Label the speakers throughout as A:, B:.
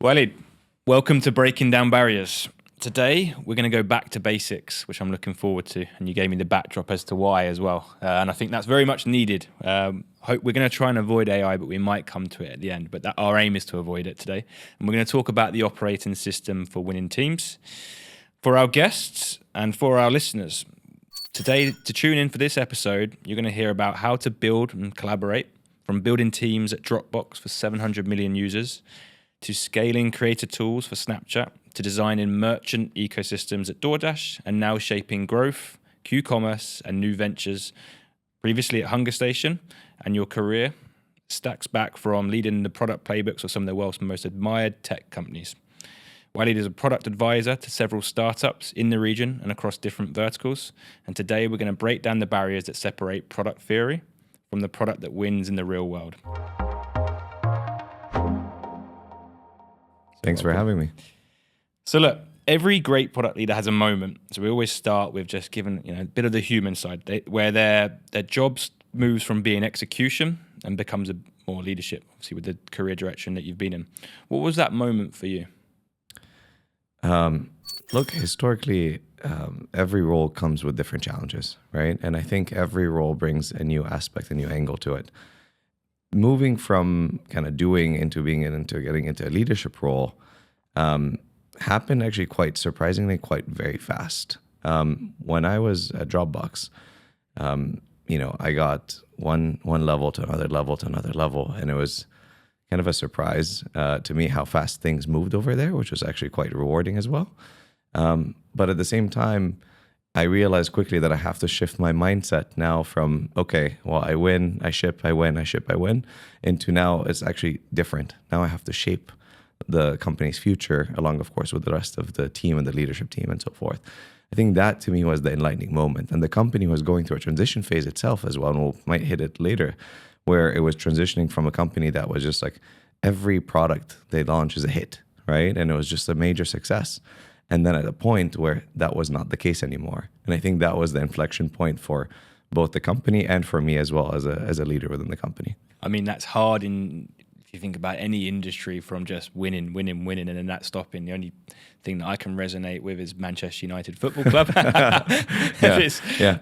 A: Walid, welcome to Breaking Down Barriers. Today, we're going to go back to basics, which I'm looking forward to. And you gave me the backdrop as to why as well. And I think that's very much needed. Hope we're going to try and avoid AI, but we might come to it at the end. But our aim is to avoid it today. And we're going to talk about the operating system for winning teams. For our guests and for our listeners, today, to tune in for this episode, you're going to hear about how to build and collaborate, from building teams at Dropbox for 700 million users, to scaling creator tools for Snapchat, to designing merchant ecosystems at DoorDash, and now shaping growth, Q-commerce, and new ventures previously at Hunger Station. And your career stacks back from leading the product playbooks of some of the world's most admired tech companies. Walid is a product advisor to several startups in the region and across different verticals. And today we're going to break down the barriers that separate product theory from the product that wins in the real world.
B: Thanks for having me.
A: So look, every great product leader has a moment. So we always start with just giving a bit of the human side, where their jobs moves from being execution and becomes a more leadership, obviously with the career direction that you've been in. What was that moment for you?
B: Look, historically, every role comes with different challenges, right? And I think every role brings a new aspect, a new angle to it. Moving from kind of doing into being into getting into a leadership role happened actually quite surprisingly, quite very fast. When I was at Dropbox, I got one level to another level to another level, and it was kind of a surprise to me how fast things moved over there, which was actually quite rewarding as well. But at the same time, I realized quickly that I have to shift my mindset now from, okay, well, I win, I ship, I win, I ship, I win, into now it's actually different. Now I have to shape the company's future along, of course, with the rest of the team and the leadership team and so forth. I think that to me was the enlightening moment. And the company was going through a transition phase itself as well, and we might hit it later, where it was transitioning from a company that was just like every product they launch is a hit, right? And it was just a major success. And then at a point where that was not the case anymore. And I think that was the inflection point for both the company and for me as well as a leader within the company.
A: I mean, that's hard if you think about any industry, from just winning, and then that stopping. The only thing that I can resonate with is Manchester United Football Club.
B: But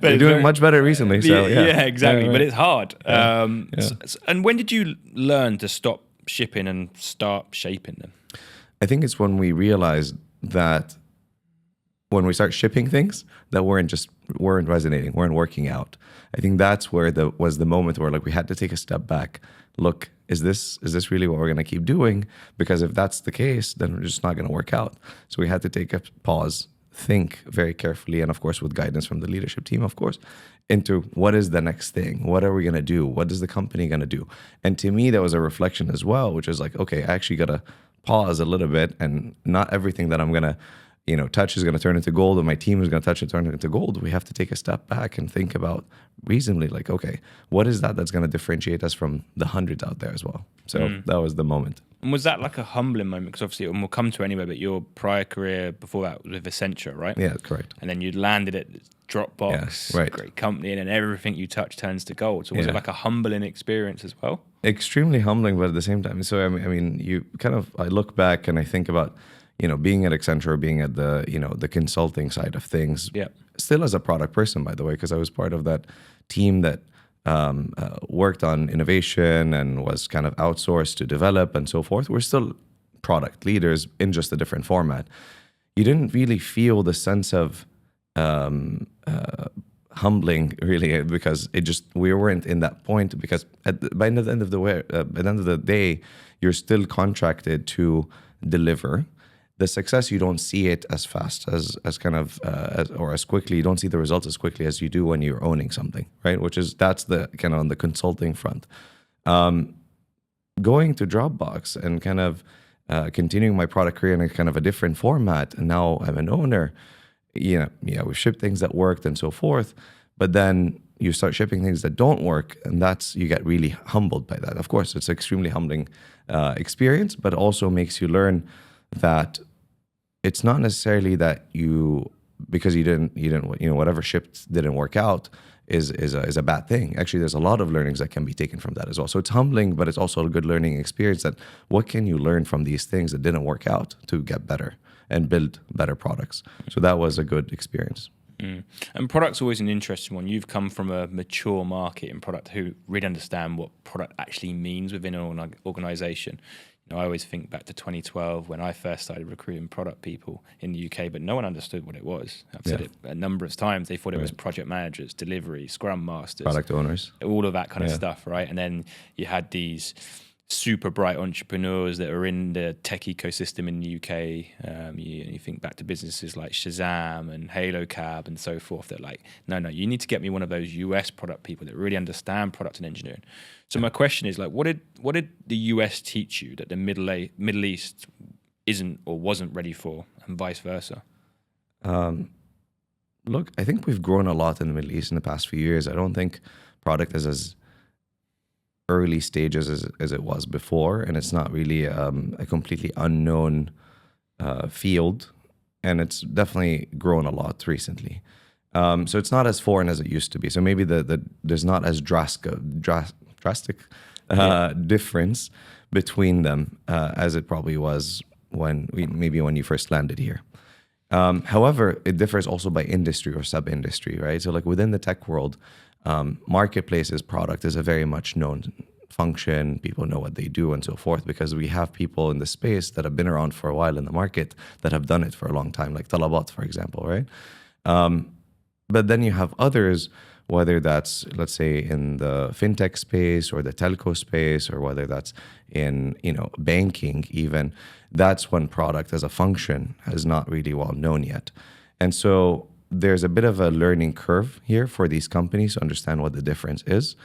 B: they're doing much better recently. So
A: yeah, exactly.
B: Yeah, right.
A: But it's hard. And when did you learn to stop shipping and start shaping them?
B: I think it's when we realized that when we start shipping things that weren't resonating, weren't working out. I think that's where was the moment where we had to take a step back. Look, is this really what we're going to keep doing? Because if that's the case, then we're just not going to work out. So we had to take a pause, think very carefully, and of course with guidance from the leadership team, of course, into what is the next thing? What are we going to do? What is the company going to do? And to me, that was a reflection as well, which is like, okay, I actually got to pause a little bit, and not everything that I'm going to touch is going to turn into gold, and my team is going to touch and turn it into gold. We have to take a step back and think about reasonably, like, okay, what is that's going to differentiate us from the hundreds out there as well? So that was the moment.
A: And was that like a humbling moment? Because obviously, and we'll come to anyway, but your prior career before that was with Accenture, right?
B: Yeah, correct.
A: And then you landed at Dropbox,
B: right.
A: Great company, and then everything you touch turns to gold. So was it like a humbling experience as well?
B: Extremely humbling, but at the same time, so I mean, I look back and I think about, being at Accenture, being at the, the consulting side of things.
A: Yeah.
B: Still as a product person, by the way, because I was part of that team that worked on innovation and was kind of outsourced to develop and so forth. We're still product leaders in just a different format. You didn't really feel the sense of humbling, really, because we weren't in that point, because by the end of the day, you're still contracted to deliver. The success, you don't see it as fast as quickly. You don't see the results as quickly as you do when you're owning something, right? That's the kind of on the consulting front. Going to Dropbox and kind of continuing my product career in a kind of a different format, and now I'm an owner. We've shipped things that worked and so forth, but then you start shipping things that don't work, and you get really humbled by that. Of course, it's an extremely humbling experience, but also makes you learn that it's not necessarily that because you didn't whatever shipped didn't work out, is a bad thing. Actually, there's a lot of learnings that can be taken from that as well. So it's humbling, but it's also a good learning experience. That what can you learn from these things that didn't work out to get better and build better products. So that was a good experience.
A: And product's always an interesting one. You've come from a mature market in product who really understand what product actually means within an organization. You know, I always think back to 2012 when I first started recruiting product people in the UK, but no one understood what it was. I've said it a number of times. They thought it was project managers, delivery, scrum masters,
B: product owners,
A: all of that kind of stuff, right? And then you had these super bright entrepreneurs that are in the tech ecosystem in the UK. You think back to businesses like Shazam and Halo Cab and so forth. That like, no, you need to get me one of those US product people that really understand product and engineering. So my question is like, what did the US teach you that the Middle East isn't or wasn't ready for, and vice versa?
B: Look, I think we've grown a lot in the Middle East in the past few years. I don't think product is as early stages as it was before, and it's not really a completely unknown field, and it's definitely grown a lot recently. So it's not as foreign as it used to be. So maybe there's not as drastic difference between them as it probably was when you first landed here. However, it differs also by industry or sub-industry, right? So like within the tech world, marketplaces product is a very much known function. People know what they do and so forth because we have people in the space that have been around for a while in the market that have done it for a long time, like Talabat, for example, right? But then you have others, whether that's, let's say, in the fintech space or the telco space, or whether that's in, banking even, that's when product as a function is not really well known yet. And so there's a bit of a learning curve here for these companies to understand what the difference is.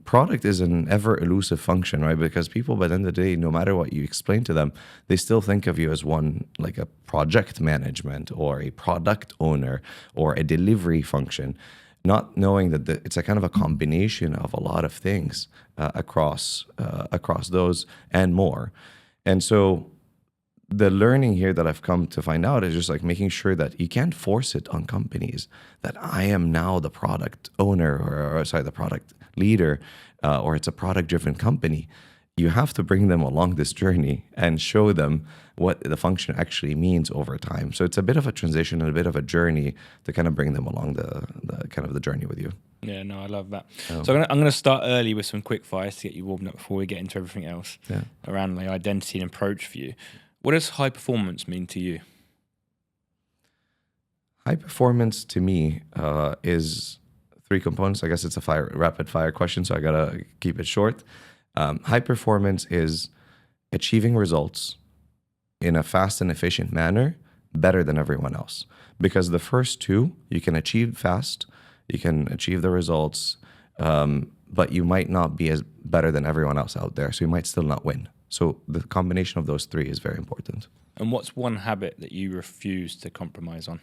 B: Product is an ever elusive function, right? Because people, by the end of the day, no matter what you explain to them, they still think of you as one, like a project management or a product owner or a delivery function, not knowing that it's a kind of a combination of a lot of things across those and more. And so the learning here that I've come to find out is just like making sure that you can't force it on companies that I am now the product owner or the product leader, or it's a product-driven company. You have to bring them along this journey and show them what the function actually means over time. So it's a bit of a transition and a bit of a journey to kind of bring them along the kind of the journey with you.
A: Yeah, no, I love that. So I'm going to start early with some quick fires to get you warmed up before we get into everything else around the identity and approach for you. What does high performance mean to you?
B: High performance to me is three components. I guess it's a rapid fire question, so I gotta keep it short. High performance is achieving results in a fast and efficient manner better than everyone else. Because the first two, you can achieve fast, you can achieve the results, but you might not be as better than everyone else out there, so you might still not win. So the combination of those three is very important.
A: And what's one habit that you refuse to compromise on?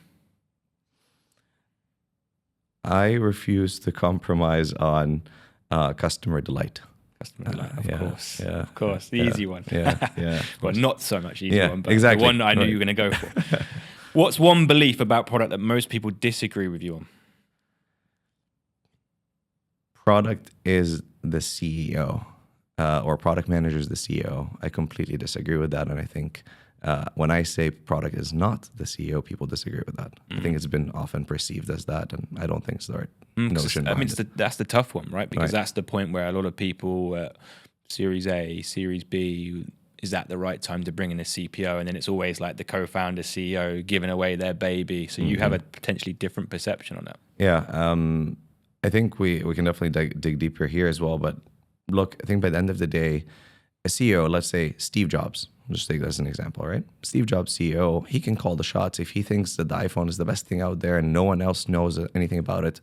B: I refuse to compromise on customer delight.
A: Customer delight, of course.
B: Yeah,
A: of course. The easy one.
B: Yeah.
A: Well, not so much easy one, but
B: exactly.
A: the one that I knew you were going to go for. What's one belief about product that most people disagree with you on?
B: Product is the CEO, or product manager is the CEO. I completely disagree with that, and I think when I say product is not the CEO, people disagree with that. I think it's been often perceived as that, and I don't think it's the right notion.
A: I mean, that's the tough one, right? Because that's the point where a lot of people, Series A, Series B, is that the right time to bring in a CPO? And then it's always like the co-founder, CEO giving away their baby. So you have a potentially different perception on that.
B: Yeah, I think we can definitely dig deeper here as well. But look, I think by the end of the day, a CEO, let's say Steve Jobs, just take that as an example, right? Steve Jobs, CEO, he can call the shots. If he thinks that the iPhone is the best thing out there and no one else knows anything about it,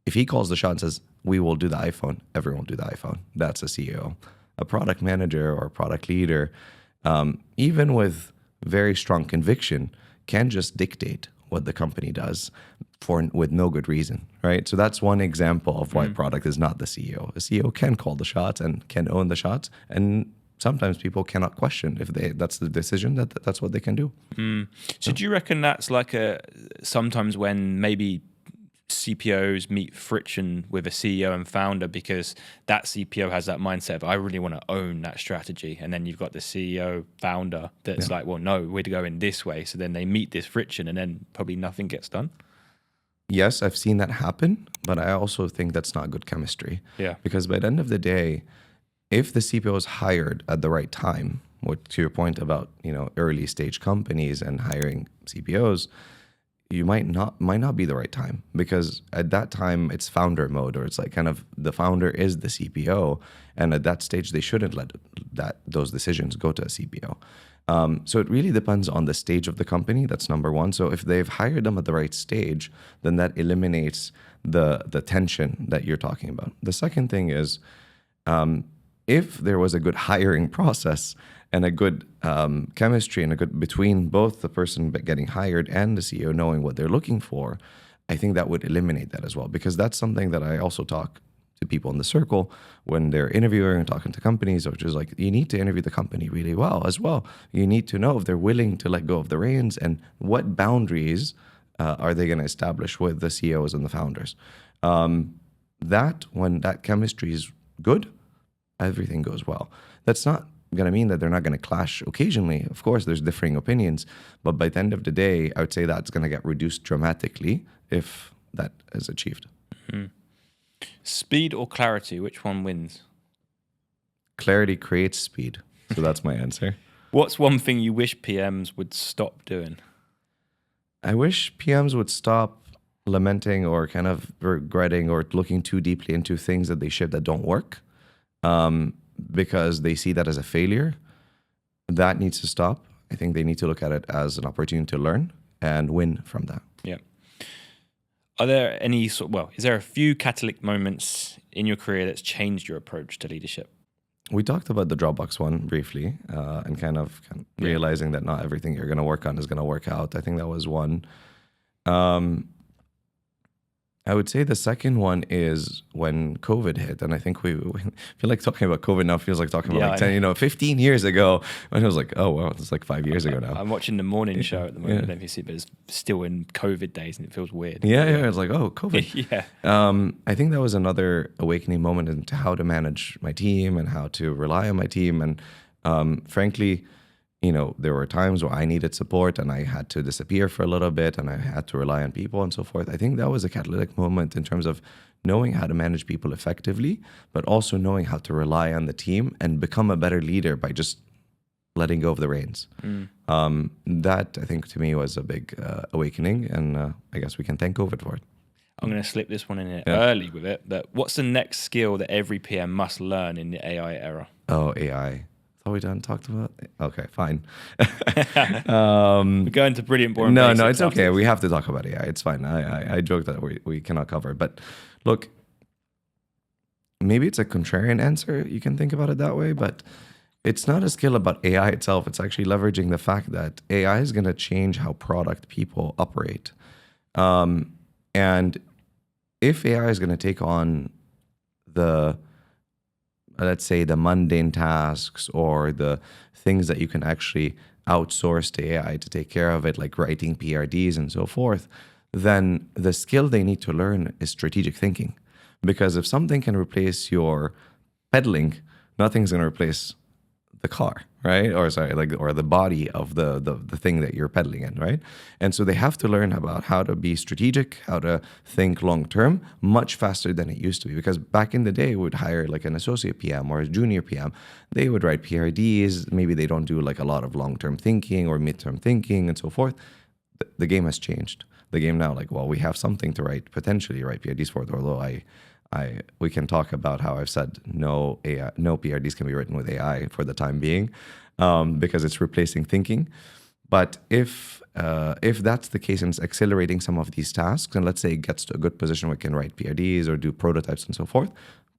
B: if he calls the shot and says, we will do the iPhone, everyone will do the iPhone. That's a CEO. A product manager or a product leader, even with very strong conviction, can just dictate what the company does with no good reason, right? So that's one example of why product is not the CEO. A CEO can call the shots and can own the shots, and sometimes people cannot question if that's the decision, that's what they can do.
A: So do you reckon that's like sometimes when maybe CPOs meet friction with a CEO and founder because that CPO has that mindset of I really want to own that strategy, and then you've got the CEO founder that's like, well, no, we're going this way. So then they meet this friction, and then probably nothing gets done.
B: Yes, I've seen that happen, but I also think that's not good chemistry.
A: Yeah.
B: Because by the end of the day, if the CPO is hired at the right time, to your point about early stage companies and hiring CPOs, you might not be the right time, because at that time it's founder mode, or it's like kind of the founder is the CPO, and at that stage they shouldn't let those decisions go to a CPO. So it really depends on the stage of the company. That's number one. So if they've hired them at the right stage, then that eliminates the tension that you're talking about. The second thing is, if there was a good hiring process and a good chemistry and a good between both the person getting hired and the CEO knowing what they're looking for, I think that would eliminate that as well. Because that's something that I also talk to people in the circle when they're interviewing and talking to companies, which is like, you need to interview the company really well as well. You need to know if they're willing to let go of the reins and what boundaries are they going to establish with the CEOs and the founders. That when that chemistry is good, everything goes well. That's not going to mean that they're not going to clash occasionally. Of course, there's differing opinions, but by the end of the day, I would say that's going to get reduced dramatically if that is achieved.
A: Mm-hmm. Speed or clarity, which one wins?
B: Clarity creates speed. So that's my answer.
A: What's one thing you wish PMs would stop doing?
B: I wish PMs would stop lamenting or kind of regretting or looking too deeply into things that they ship that don't work. Because they see that as a failure. That needs to stop. I think they need to look at it as an opportunity to learn and win from that.
A: Yeah. Are there any is there a few catalytic moments in your career that's changed your approach to leadership?
B: We talked about the Dropbox one briefly, and kind of realizing that not everything you're going to work on is going to work out. I think that was one. I would say the second one is when COVID hit, and I think we feel like talking about COVID now feels like talking about 15 years ago. And I was like, oh well, it's like 5 years ago now.
A: I'm watching the morning show at the moment. I don't know if you see, but it's still in COVID days, and it feels weird.
B: Yeah. It's like, oh, COVID.
A: Yeah.
B: I think that was another awakening moment into how to manage my team and how to rely on my team. And frankly, there were times where I needed support and I had to disappear for a little bit and I had to rely on people and so forth. I think that was a catalytic moment in terms of knowing how to manage people effectively, but also knowing how to rely on the team and become a better leader by just letting go of the reins. That, I think, to me was a big awakening, and I guess we can thank COVID for it.
A: I'm going to slip this one in early with it, but what's the next skill that every PM must learn in the AI era?
B: Oh, AI. We done talked about it? Okay, fine.
A: We're going to brilliant boring.
B: No, it's okay. We have to talk about AI. It's fine. I joke that we cannot cover it, but look, maybe it's a contrarian answer. You can think about it that way, but it's not a skill about AI itself. It's actually leveraging the fact that AI is going to change how product people operate, and if AI is going to take on let's say the mundane tasks or the things that you can actually outsource to AI to take care of it, like writing PRDs and so forth, then the skill they need to learn is strategic thinking. Because if something can replace your pedaling, nothing's going to replace the car, right? Or the body of the thing that you're pedaling in, right? And so they have to learn about how to be strategic, how to think long term, much faster than it used to be. Because back in the day, we would hire like an associate PM or a junior PM. They would write PRDs. Maybe they don't do like a lot of long term thinking or midterm thinking and so forth. The game has changed. The game now, we have something to potentially write PRDs for. Although we can talk about how I've said no PRDs can be written with AI for the time being, because it's replacing thinking. But if that's the case and it's accelerating some of these tasks, and let's say it gets to a good position where it can write PRDs or do prototypes and so forth,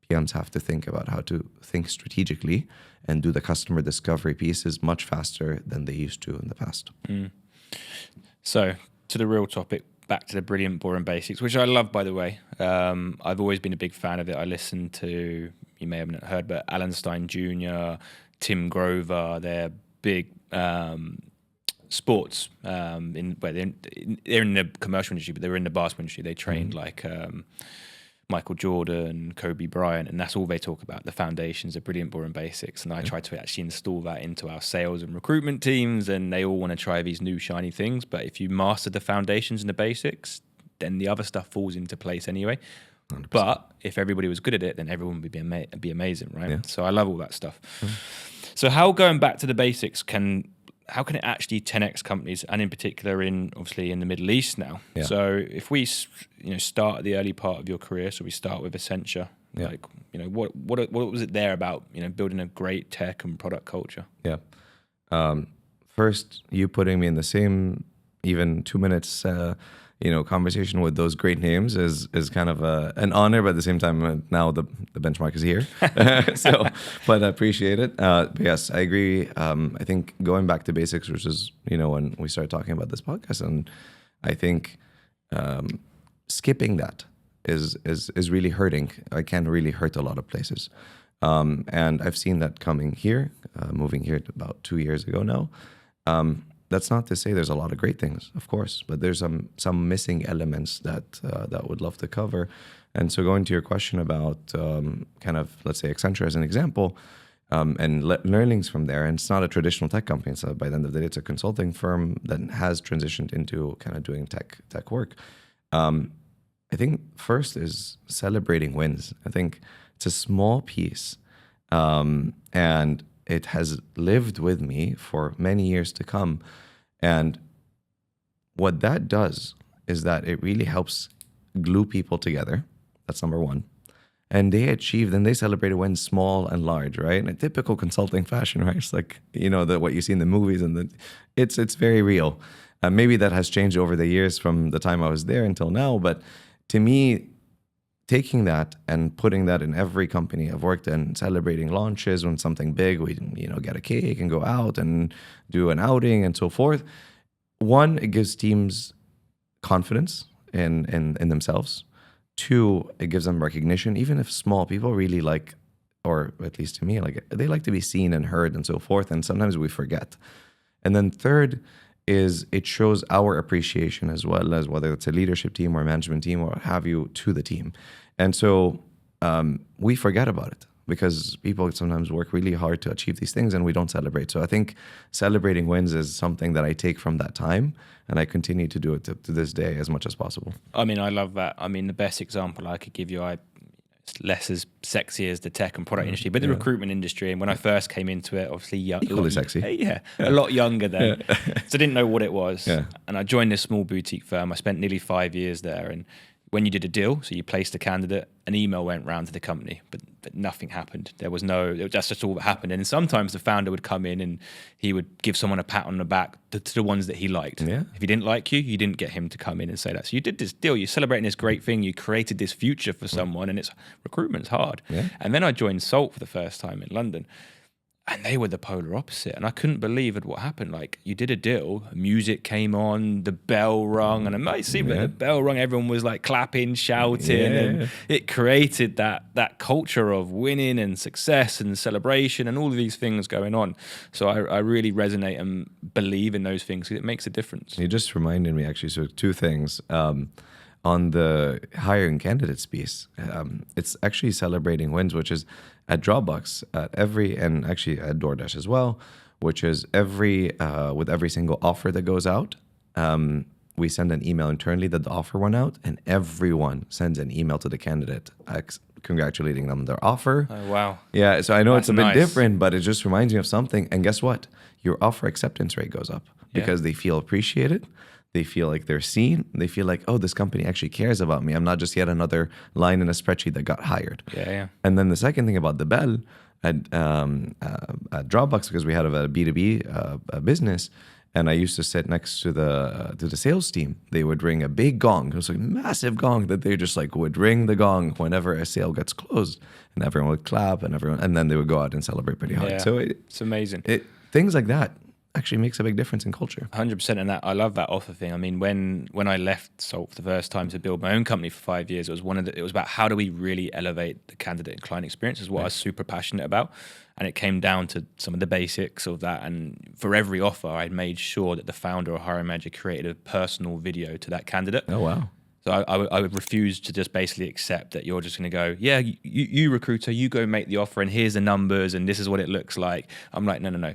B: PMs have to think about how to think strategically and do the customer discovery pieces much faster than they used to in the past.
A: So to the real topic, back to the brilliant, boring basics, which I love, by the way. I've always been a big fan of it. I listened to, you may have not heard, but Alan Stein Jr., Tim Grover, they're big sports. They're in the commercial industry, but they were in the basketball industry. They trained like Michael Jordan, Kobe Bryant, and that's all they talk about. The foundations, the brilliant, boring basics. And I try to actually install that into our sales and recruitment teams, and they all want to try these new shiny things. But if you master the foundations and the basics, then the other stuff falls into place anyway.
B: 100%.
A: But if everybody was good at it, then everyone would be amazing, right?
B: Yeah.
A: So I love all that stuff. So how, going back to the basics, how can it actually 10x companies, and in particular obviously in the Middle East now?
B: Yeah.
A: So if we start at the early part of your career, so we start with Essentia, like what was it there about building a great tech and product culture?
B: Yeah. First, you putting me in the same even 2 minutes conversation with those great names is kind of an honor, but at the same time, now the benchmark is here. But I appreciate it. But yes, I agree. I think going back to basics, which is, when we started talking about this podcast, and I think skipping that is really hurting. I can really hurt a lot of places. And I've seen that coming here, moving here about 2 years ago now. That's not to say there's a lot of great things, of course, but there's some missing elements that would love to cover. And so going to your question about kind of, let's say, Accenture as an example, and learnings from there, and it's not a traditional tech company. So by the end of the day, it's a consulting firm that has transitioned into kind of doing tech work. I think first is celebrating wins. I think it's a small piece, and it has lived with me for many years to come. And what that does is that it really helps glue people together. That's number one. And they achieved and they celebrated wins small and large, right? In a typical consulting fashion, right? It's like, what you see in the movies, and it's very real. Maybe that has changed over the years from the time I was there until now. But to me, taking that and putting that in every company I've worked in, celebrating launches when something big, we get a cake and go out and do an outing and so forth. One, it gives teams confidence in themselves. Two, it gives them recognition, even if small. People really like, or at least to me, they like to be seen and heard and so forth. And sometimes we forget. And then third is it shows our appreciation as well, as whether it's a leadership team or a management team or what have you, to the team. And so we forget about it because people sometimes work really hard to achieve these things and we don't celebrate. So I think celebrating wins is something that I take from that time, and I continue to do it to this day as much as possible.
A: I mean, I love that. I mean, the best example I could give you, it's less as sexy as the tech and product industry, but the recruitment industry. And when I first came into it, obviously
B: equally sexy.
A: A lot younger then. So I didn't know what it was. And I joined this small boutique firm. I spent nearly 5 years there. And when you did a deal, so you placed a candidate, an email went round to the company, but nothing happened. That's just all that happened. And sometimes the founder would come in and he would give someone a pat on the back to the ones that he liked.
B: Yeah.
A: If he didn't like you, you didn't get him to come in and say that. So you did this deal, you're celebrating this great thing, you created this future for someone, and recruitment's hard.
B: Yeah.
A: And then I joined Salt for the first time in London. And they were the polar opposite. And I couldn't believe it, what happened. Like, you did a deal, music came on, the bell rung, and it might seem like the bell rung, everyone was like clapping, shouting, and it created that culture of winning and success and celebration and all of these things going on. So I really resonate and believe in those things. It makes a difference.
B: You just reminded me, actually, so two things. On the hiring candidates piece, it's actually celebrating wins, which is at Dropbox, and actually at DoorDash as well, which is with every single offer that goes out, we send an email internally that the offer went out, and everyone sends an email to the candidate congratulating them on their offer.
A: Oh, wow.
B: Yeah, so I know it's a bit
A: nice.
B: different, but it just reminds me of something. And guess what? Your offer acceptance rate goes up because they feel appreciated. They feel like they're seen. They feel like, oh, this company actually cares about me. I'm not just yet another line in a spreadsheet that got hired.
A: Yeah.
B: And then the second thing about the bell at Dropbox, because we had a B2B business, and I used to sit next to the sales team. They would ring a big gong. It was like a massive gong that they just would ring the gong whenever a sale gets closed, and everyone would clap, and then they would go out and celebrate pretty hard.
A: Yeah.
B: So
A: it's amazing.
B: Things like that actually makes a big difference in culture.
A: 100%, and that I love that offer thing. I mean, when I left Salt for the first time to build my own company for 5 years, it was about how do we really elevate the candidate and client experience is what I was super passionate about, and it came down to some of the basics of that. And for every offer, I made sure that the founder or hiring manager created a personal video to that candidate.
B: Oh wow.
A: So I would refuse to just basically accept that you're just going to go, yeah, you recruiter, you go make the offer and here's the numbers and this is what it looks like. I'm like, no.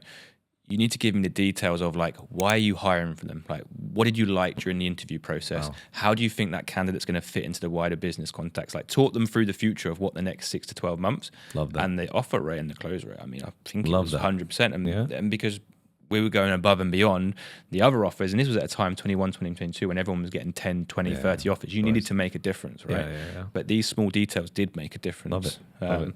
A: You need to give me the details of like, why are you hiring for them? Like, what did you like during the interview process?
B: Wow.
A: How do you think that candidate's going to fit into the wider business context? Like, talk them through the future of what the next 6 to 12 months.
B: Love that.
A: And the offer rate and the close rate. I mean, I think
B: Love
A: it was
B: that.
A: 100%. And,
B: Yeah.
A: and because we were going above and beyond the other offers, and this was at a time 21, 2022, when everyone was getting 10, 20, 30 offers. You needed to make a difference, right?
B: Yeah.
A: But these small details did make a difference.
B: Love it. Love it.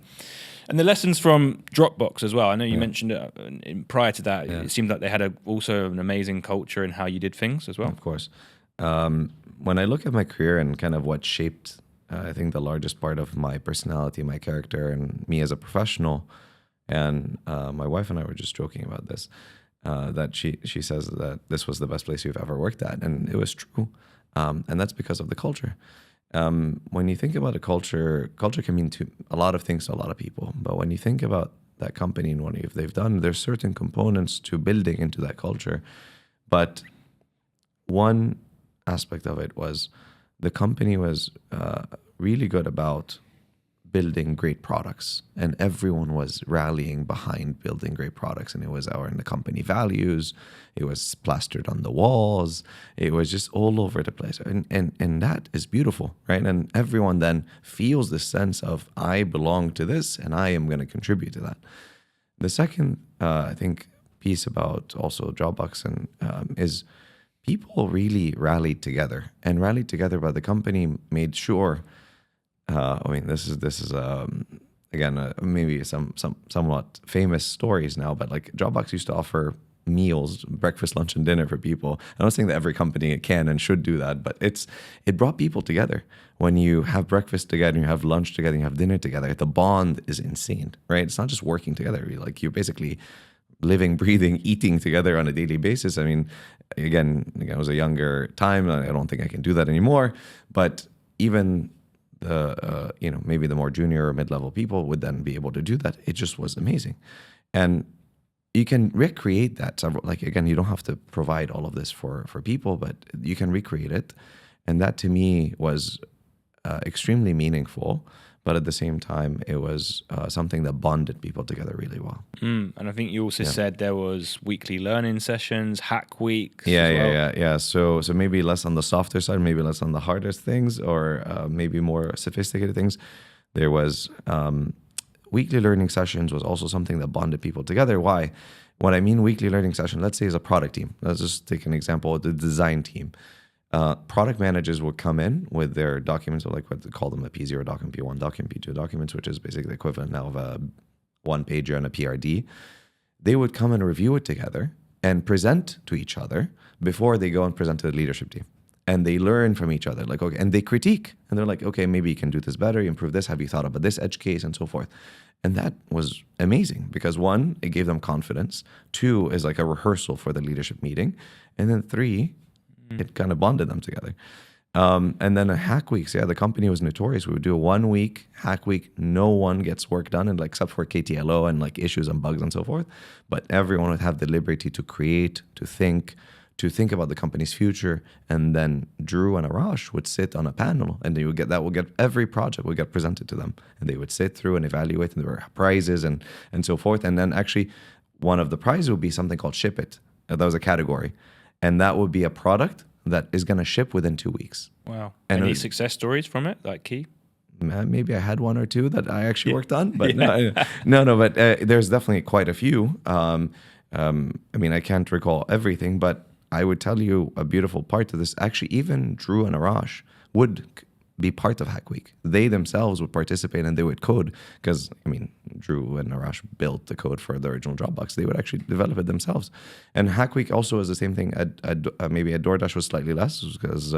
A: And the lessons from Dropbox as well. I know you mentioned it prior to that. It seemed like they had also an amazing culture in how you did things as well.
B: Of course. When I look at my career and kind of what shaped, I think the largest part of my personality, my character, and me as a professional, and my wife and I were just joking about this, that she says that this was the best place you've ever worked at. And it was true. And that's because of the culture. When you think about a culture can mean a lot of things to a lot of people. But when you think about that company and what they've done, there's certain components to building into that culture. But one aspect of it was the company was really good about building great products, and everyone was rallying behind building great products, and it was in the company values. It was plastered on the walls. It was just all over the place, and that is beautiful, right? And everyone then feels this sense of I belong to this, and I am going to contribute to that. The second, I think, piece about also Dropbox and is people really rallied together, but the company made sure. I mean, this is again maybe some somewhat famous stories now, but like Dropbox used to offer meals, breakfast, lunch, and dinner for people. I'm not saying that every company can and should do that, but it brought people together. When you have breakfast together, you have lunch together, you have dinner together, the bond is insane, right? It's not just working together. You're basically living, breathing, eating together on a daily basis. I mean, again, it was a younger time. I don't think I can do that anymore, but even the maybe the more junior or mid-level people would then be able to do that. It just was amazing. And you can recreate that. Like, again, you don't have to provide all of this for people, but you can recreate it. And that to me was extremely meaningful. But at the same time, it was something that bonded people together really well.
A: And I think you also said there was weekly learning sessions, hack weeks. Yeah.
B: So maybe less on the softer side, maybe less on the hardest things, or maybe more sophisticated things. There was weekly learning sessions was also something that bonded people together. Why? What I mean weekly learning session, let's say is a product team. Let's just take an example, the design team. Product managers would come in with their documents, or like what they call them, a P0 document, P1 document, P2 documents, which is basically the equivalent now of a one-pager and a PRD. They would come and review it together and present to each other before they go and present to the leadership team. And they learn from each other, like, okay, and they critique. And they're like, okay, maybe you can do this better, you improve this, have you thought about this edge case, and so forth. And that was amazing because one, it gave them confidence. Two, is like a rehearsal for the leadership meeting. And then three, it kind of bonded them together. And then a hack weeks. Yeah, the company was notorious. We would do a 1 week hack week. No one gets work done, and like except for KTLO and like issues and bugs and so forth. But everyone would have the liberty to create, to think about the company's future. And then Drew and Arash would sit on a panel, and they would get every project would get presented to them, and they would sit through and evaluate, and there were prizes and so forth. And then actually, one of the prizes would be something called Ship It. That was a category. And that would be a product that is going to ship within 2 weeks.
A: Wow. And any success stories from it, like key?
B: Maybe I had one or two that I actually worked on, but no, but there's definitely quite a few. I mean, I can't recall everything, but I would tell you a beautiful part to this. Actually, even Drew and Arash would be part of Hack Week. They themselves would participate and they would code, because I mean, Drew and Arash built the code for the original Dropbox. They would actually develop it themselves. And Hack Week also is the same thing. Maybe at DoorDash was slightly less because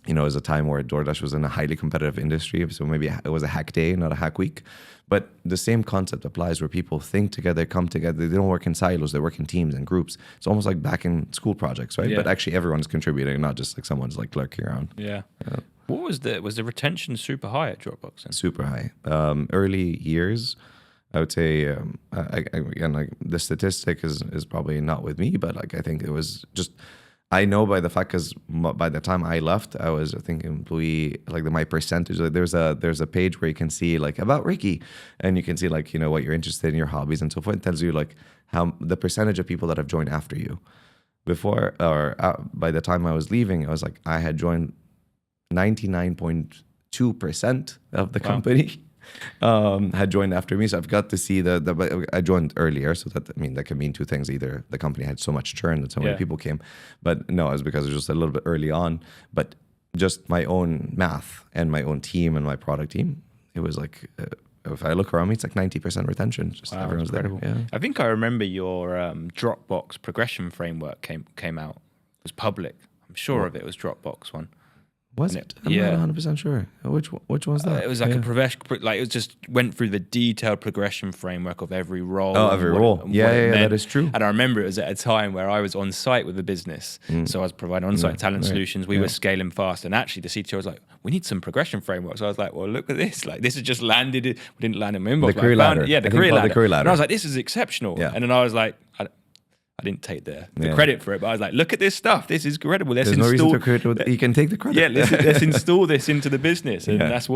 B: you know, it was a time where DoorDash was in a highly competitive industry. So maybe it was a hack day, not a hack week. But the same concept applies where people think together, come together. They don't work in silos. They work in teams and groups. It's almost like back in school projects, right?
A: Yeah.
B: But actually everyone's contributing, not just like someone's like lurking around.
A: Yeah. What was the retention super high at Dropbox then?
B: Super high. Early years, I would say, again, like the statistic is probably not with me, but like I think it was just, I know by the fact, because by the time I left, I was, I think, employee, like my percentage, like there's a page where you can see like about Ricci, and you can see like, you know, what you're interested in, your hobbies and so forth. It tells you like how the percentage of people that have joined after you. Before, or by the time I was leaving, I was like, I had joined 99.2% of the company had joined after me. So I've got to see I joined earlier. So that, I mean, that can mean two things. Either the company had so much churn that so many people came, but no, it was because it was just a little bit early on. But just my own math and my own team and my product team, it was like, if I look around me, it's like 90% retention. Just everyone's
A: incredible.
B: there. Yeah.
A: I think I remember your Dropbox progression framework came out. It was public. I'm sure of it was Dropbox one.
B: Was it? I'm not 100% sure. Which one's that?
A: It was like a progression, like it just went through the detailed progression framework of every role.
B: Oh, every role. Yeah, that is true.
A: And I remember it was at a time where I was on site with the business. So I was providing on-site talent solutions. We were scaling fast. And actually the CTO was like, we need some progression frameworks. So I was like, well, look at this. Like this has just landed. We didn't land in my inbox.
B: The career ladder.
A: Yeah, the career ladder.
B: And
A: I was like, this is exceptional.
B: Yeah.
A: And then I was like, I didn't take the credit for it, but I was like, look at this stuff. This is incredible.
B: There's no reason to credit. You can take the credit.
A: Yeah, let's install this into the business. And that's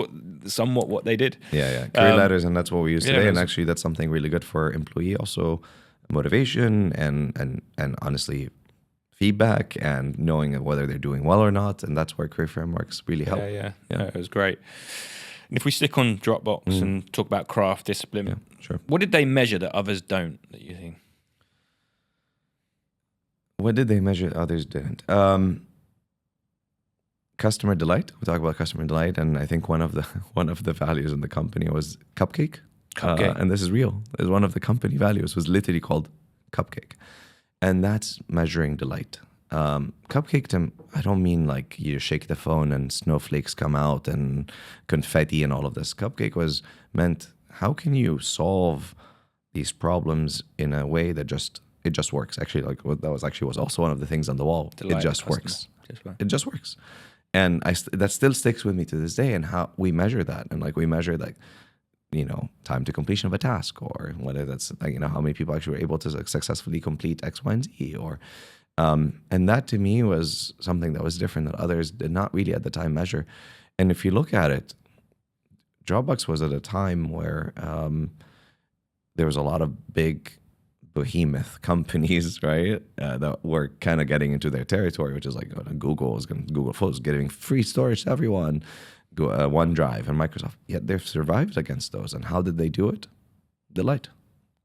A: somewhat what they did.
B: Yeah. Career ladders, and that's what we use today. And actually, that's something really good for employee also, motivation and honestly, feedback and knowing whether they're doing well or not. And that's where career frameworks really help.
A: Yeah, it was great. And if we stick on Dropbox and talk about craft discipline,
B: sure.
A: What did they measure that others don't, that you think?
B: What did they measure that others didn't? Customer delight. We talk about customer delight, and I think one of the values in the company was cupcake. And this is real. It's one of the company values was literally called cupcake, and that's measuring delight. Cupcake, I don't mean like you shake the phone and snowflakes come out and confetti and all of this. Cupcake meant how can you solve these problems in a way that it just works. Actually, like that was also one of the things on the wall. It just works. It just works. And that still sticks with me to this day. And how we measure that, and like we measure like, you know, time to completion of a task, or whether that's like, you know, how many people actually were able to successfully complete X, Y, and Z, or and that to me was something that was different that others did not really at the time measure. And if you look at it, Dropbox was at a time where there was a lot of big behemoth companies, right, that were kind of getting into their territory, which is like Google Photos giving free storage to everyone, OneDrive and Microsoft. Yet they've survived against those. And how did they do it? Delight.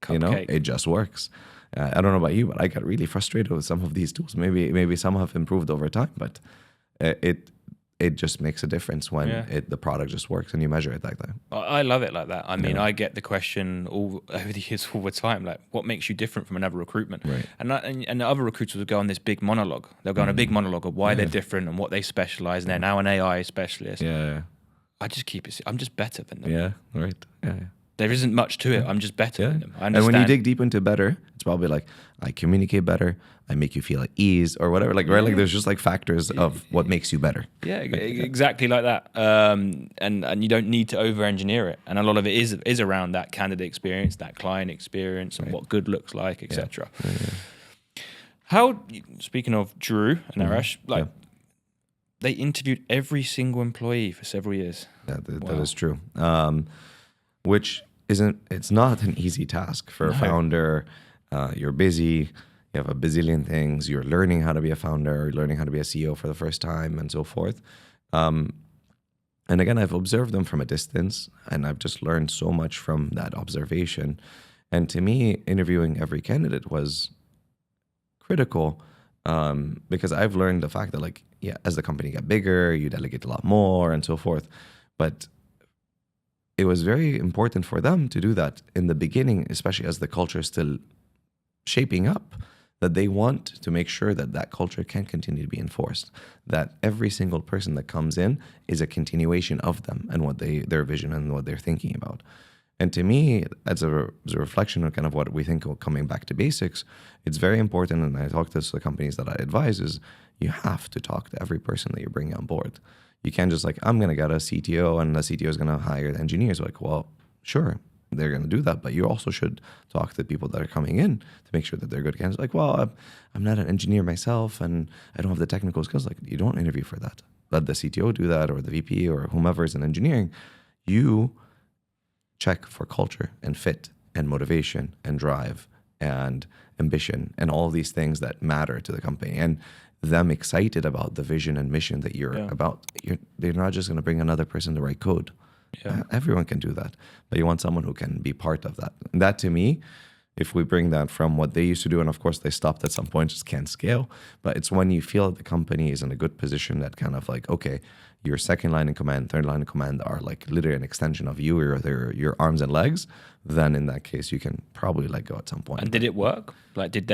B: Cupcake. You know, it just works. I don't know about you, but I got really frustrated with some of these tools. Maybe some have improved over time, but it just makes a difference when the product just works and you measure it like that.
A: I love it like that. I mean, I get the question over the years all the time, like, what makes you different from another recruitment?
B: Right.
A: And the other recruiters will go on this big monologue. They'll go on a big monologue of why they're different and what they specialize in. They're now an AI specialist.
B: Yeah.
A: I just keep it. I'm just better than them.
B: Yeah, right. Yeah.
A: There isn't much to it. I'm just better than them. I understand.
B: And when you dig deep into better, it's probably like, I communicate better, I make you feel at ease or whatever. Like, right? Like there's just like factors of what makes you better.
A: Yeah, exactly like that. And you don't need to over-engineer it. And a lot of it is around that candidate experience, that client experience, and what good looks like, etc. How, speaking of Drew and Arash, they interviewed every single employee for several years.
B: That is true. Which it's not an easy task for a founder. You're busy, you have a bazillion things, you're learning how to be a founder, you're learning how to be a CEO for the first time and so forth. And again, I've observed them from a distance and I've just learned so much from that observation. And to me, interviewing every candidate was critical because I've learned the fact that like, as the company got bigger, you delegate a lot more and so forth. But it was very important for them to do that in the beginning, especially as the culture is still shaping up, that they want to make sure that that culture can continue to be enforced, that every single person that comes in is a continuation of them and what their vision and what they're thinking about. And to me, as a reflection of kind of what we think of coming back to basics, it's very important, and I talk to the companies that I advise, is you have to talk to every person that you're bringing on board. You can't just like, I'm going to get a CTO and the CTO is going to hire the engineers. Like, well, sure, they're going to do that, but you also should talk to the people that are coming in to make sure that they're good candidates. Like, well, I'm not an engineer myself and I don't have the technical skills. Like, you don't interview for that. Let the CTO do that, or the VP or whomever is in engineering. You check for culture and fit and motivation and drive and ambition and all these things that matter to the company, and them excited about the vision and mission that you're about. They're not just going to bring another person to write code. Everyone can do that, but you want someone who can be part of that. And that, to me, if we bring that from what they used to do, and of course they stopped at some point, just can't scale, but it's when you feel that the company is in a good position, that kind of like, okay, your second line in command, third line in command are like literally an extension of you, or your arms and legs, then in that case you can probably let go at some point.
A: And did it work? Like, did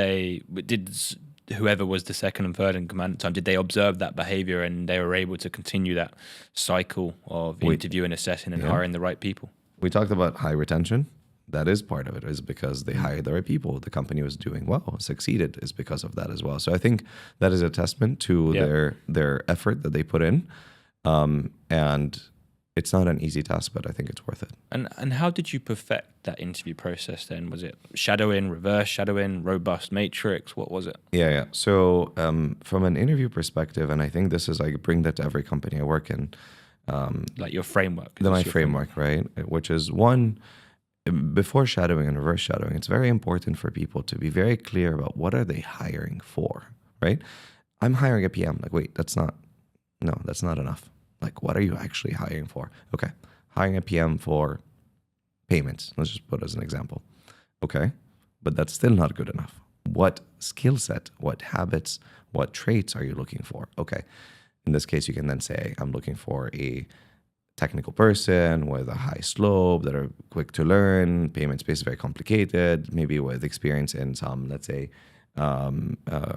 A: whoever was the second and third in command at the time, did they observe that behavior and they were able to continue that cycle of interviewing, assessing, and hiring the right people?
B: We talked about high retention. That is part of it, is because they hired the right people. The company was doing well, succeeded, is because of that as well. So I think that is a testament to their effort that they put in. And it's not an easy task, but I think it's worth it.
A: And how did you perfect that interview process then? Was it shadowing, reverse shadowing, robust matrix? What was it?
B: Yeah. So from an interview perspective, and I think this is, I bring that to every company I work in.
A: Like your framework.
B: My framework, right? Which is one, before shadowing and reverse shadowing, it's very important for people to be very clear about what are they hiring for, right? I'm hiring a PM. Like, wait, that's not enough. Like, what are you actually hiring for? Okay, hiring a PM for payments. Let's just put as an example. Okay, but that's still not good enough. What skill set, what habits, what traits are you looking for? Okay, in this case, you can then say, I'm looking for a technical person with a high slope, that are quick to learn. Payment space is very complicated, maybe with experience in some, let's say,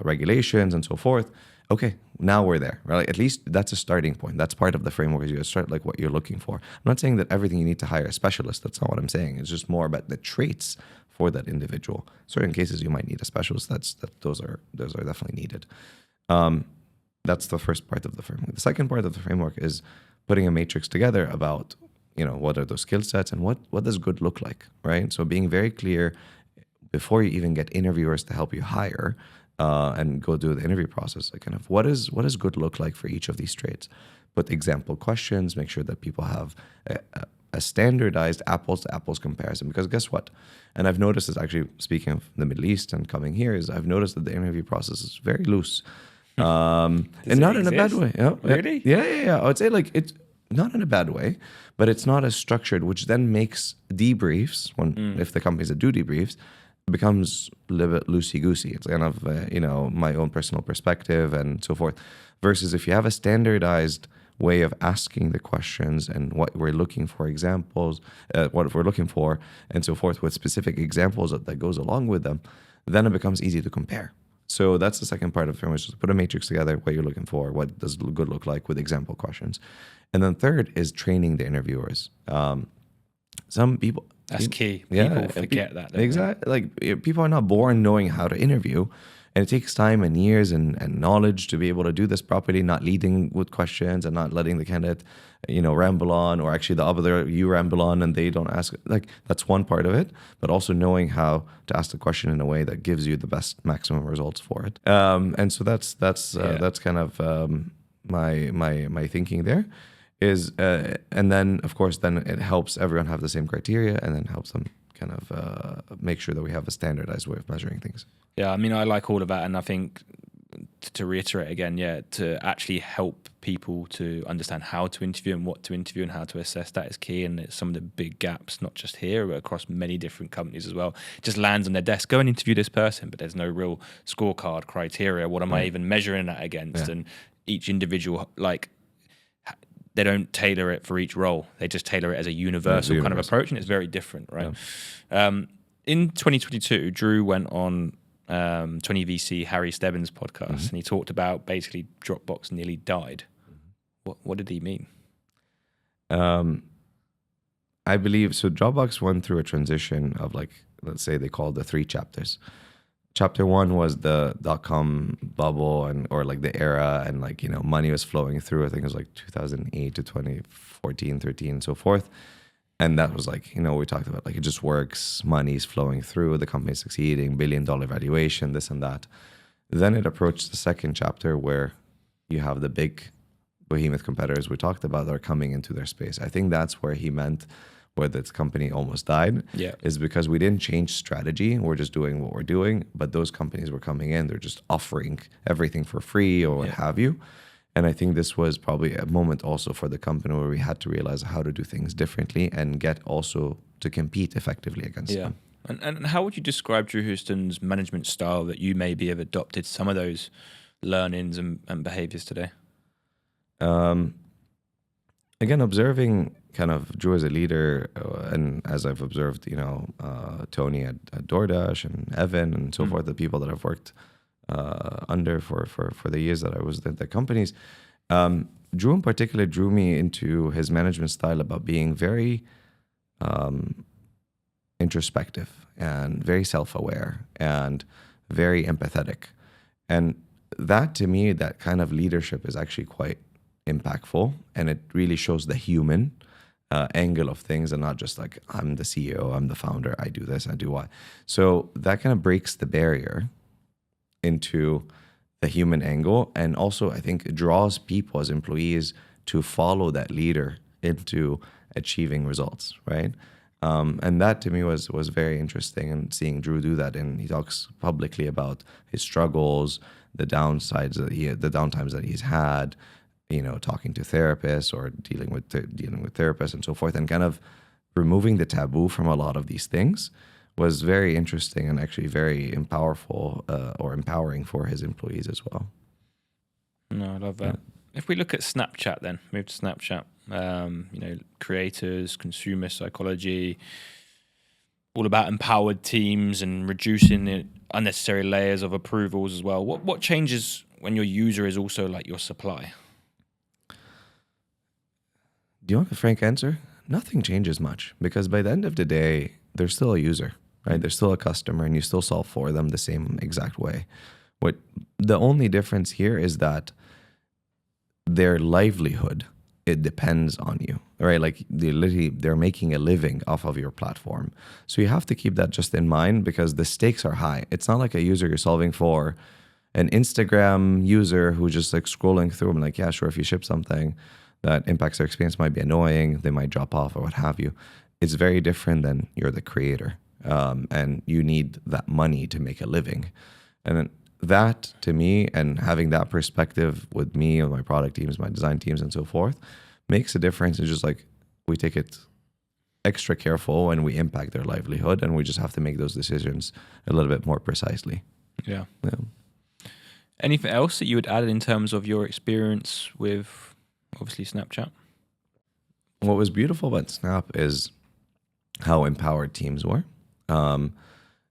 B: regulations and so forth. Okay, now we're there, right? At least that's a starting point. That's part of the framework, is you start like what you're looking for. I'm not saying that everything you need to hire a specialist. That's not what I'm saying. It's just more about the traits for that individual. Certain cases you might need a specialist. Those are definitely needed. That's the first part of the framework. The second part of the framework is putting a matrix together about, what are those skill sets and what does good look like, right? So being very clear before you even get interviewers to help you hire and go do the interview process, like kind of what does good look like for each of these traits? Put example questions, make sure that people have a standardized apples to apples comparison, because guess what? And I've noticed this, actually, speaking of the Middle East and coming here, is I've noticed that the interview process is very loose. And not in a bad way. Yeah,
A: really?
B: Yeah. I would say like it's not in a bad way, but it's not as structured, which then makes debriefs, if the companies that do debriefs, becomes a little bit loosey-goosey. It's kind of, my own personal perspective and so forth. Versus if you have a standardized way of asking the questions and what we're looking for, examples, what we're looking for and so forth, with specific examples that goes along with them, then it becomes easy to compare. So that's the second part of the framework, is to put a matrix together, what you're looking for, what does good look like, with example questions. And then third is training the interviewers. Some people...
A: That's key. People forget that.
B: Exactly. Like, people are not born knowing how to interview, and it takes time and years and knowledge to be able to do this properly, not leading with questions and not letting the candidate, ramble on, or actually the other, you ramble on and they don't ask. Like, that's one part of it, but also knowing how to ask the question in a way that gives you the best maximum results for it. And so that's kind of my thinking there. Is and then of course then it helps everyone have the same criteria, and then helps them kind of make sure that we have a standardized way of measuring things.
A: Yeah, I mean, I like all of that, and I think to reiterate again, to actually help people to understand how to interview and what to interview and how to assess, that is key. And it's some of the big gaps, not just here, but across many different companies as well. It just lands on their desk, go and interview this person, but there's no real scorecard criteria. What am I even measuring that against? And each individual, they don't tailor it for each role. They just tailor it as a universal kind of approach, and it's very different, right? Yeah. In 2022, Drew went on 20 VC Harry Stebbins podcast, and he talked about basically Dropbox nearly died. What did he mean?
B: I believe so. Dropbox went through a transition of, like, let's say they call it the 3 chapters. Chapter 1 was the dot-com bubble or like the era, and like, you know, money was flowing through. I think it was like 2008 to 2014, 13, and so forth. And that was like, you know, we talked about like it just works, money's flowing through, the company's succeeding, billion-dollar valuation, this and that. Then it approached the second chapter where you have the big behemoth competitors we talked about that are coming into their space. I think that's where he meant where this company almost died, is because we didn't change strategy. We're just doing what we're doing, but those companies were coming in, they're just offering everything for free or what have you. And I think this was probably a moment also for the company where we had to realize how to do things differently and get also to compete effectively against them.
A: And how would you describe Drew Houston's management style that you maybe have adopted some of those learnings and behaviors today?
B: Again, observing kind of Drew as a leader, and as I've observed, you know, Tony at DoorDash and Evan and so forth, the people that I've worked under for the years that I was at the companies, Drew in particular drew me into his management style about being very introspective and very self-aware and very empathetic. And that, to me, that kind of leadership is actually quite impactful, and it really shows the human angle of things, and not just like, I'm the CEO, I'm the founder, I do this, I do what. So that kind of breaks the barrier into the human angle, and also I think it draws people as employees to follow that leader into achieving results, right? And that to me was very interesting, and seeing Drew do that, and he talks publicly about his struggles, the downsides that the downtimes that he's had, you know, talking to therapists or dealing with therapists and so forth, and kind of removing the taboo from a lot of these things was very interesting and actually very empowering for his employees as well.
A: No, I love that. Yeah. If we look at Snapchat, then move to Snapchat. You know, creators, consumer psychology, all about empowered teams and reducing the unnecessary layers of approvals as well. What changes when your user is also like your supply?
B: Do you want a frank answer? Nothing changes much, because by the end of the day, they're still a user, right? They're still a customer, and you still solve for them the same exact way. What the only difference here is that their livelihood, it depends on you, right? Like they're making a living off of your platform. So you have to keep that just in mind, because the stakes are high. It's not like a user you're solving for, an Instagram user who's just like scrolling through and like, yeah, sure, if you ship something that impacts their experience, might be annoying, they might drop off or what have you. It's very different than you're the creator, and you need that money to make a living. And that, to me, and having that perspective with me and my product teams, my design teams and so forth, makes a difference. It's just like we take it extra careful when we impact their livelihood, and we just have to make those decisions a little bit more precisely.
A: Yeah. Anything else that you would add in terms of your experience with, obviously, Snapchat?
B: What was beautiful about Snap is how empowered teams were.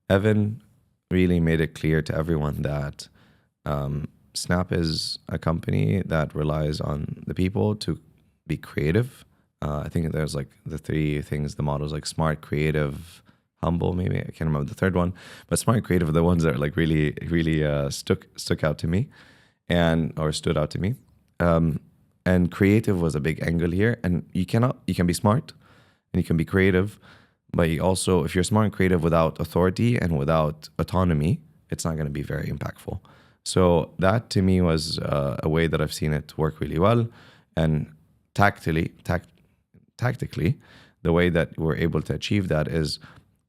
B: Evan really made it clear to everyone that Snap is a company that relies on the people to be creative. I think there's like the 3 things, the models, like smart, creative, humble, maybe. I can't remember the third one. But smart, creative are the ones that are like really stuck out to me, or stood out to me. And creative was a big angle here. And you can be smart and you can be creative, but you also, if you're smart and creative without authority and without autonomy, it's not going to be very impactful. So that to me was a way that I've seen it work really well. And tactically, the way that we're able to achieve that is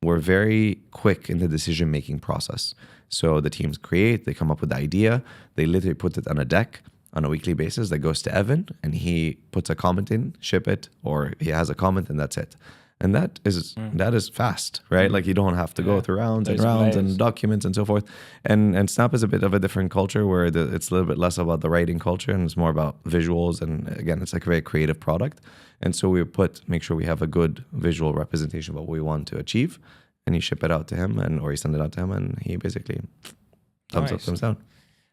B: we're very quick in the decision-making process. So the teams they come up with the idea, they literally put it on a deck on a weekly basis that goes to Evan, and he puts a comment in, ship it, or he has a comment, and that's it. And that is fast, right? Like you don't have to go through rounds and rounds and documents and so forth. And Snap is a bit of a different culture where it's a little bit less about the writing culture and it's more about visuals. And again, it's like a very creative product. And so we make sure we have a good visual representation of what we want to achieve. And you ship it out to him, or you send it out to him, and he basically thumbs up,
A: Nice.
B: thumbs down.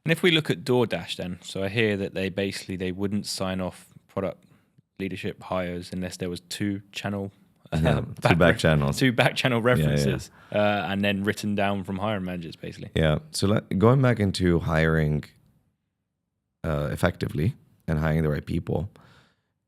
A: And if we look at DoorDash then, so I hear that they wouldn't sign off product leadership hires unless there was two channel
B: Two back channels.
A: two back channel references, and then written down from hiring managers, basically.
B: Yeah. So going back into hiring effectively and hiring the right people.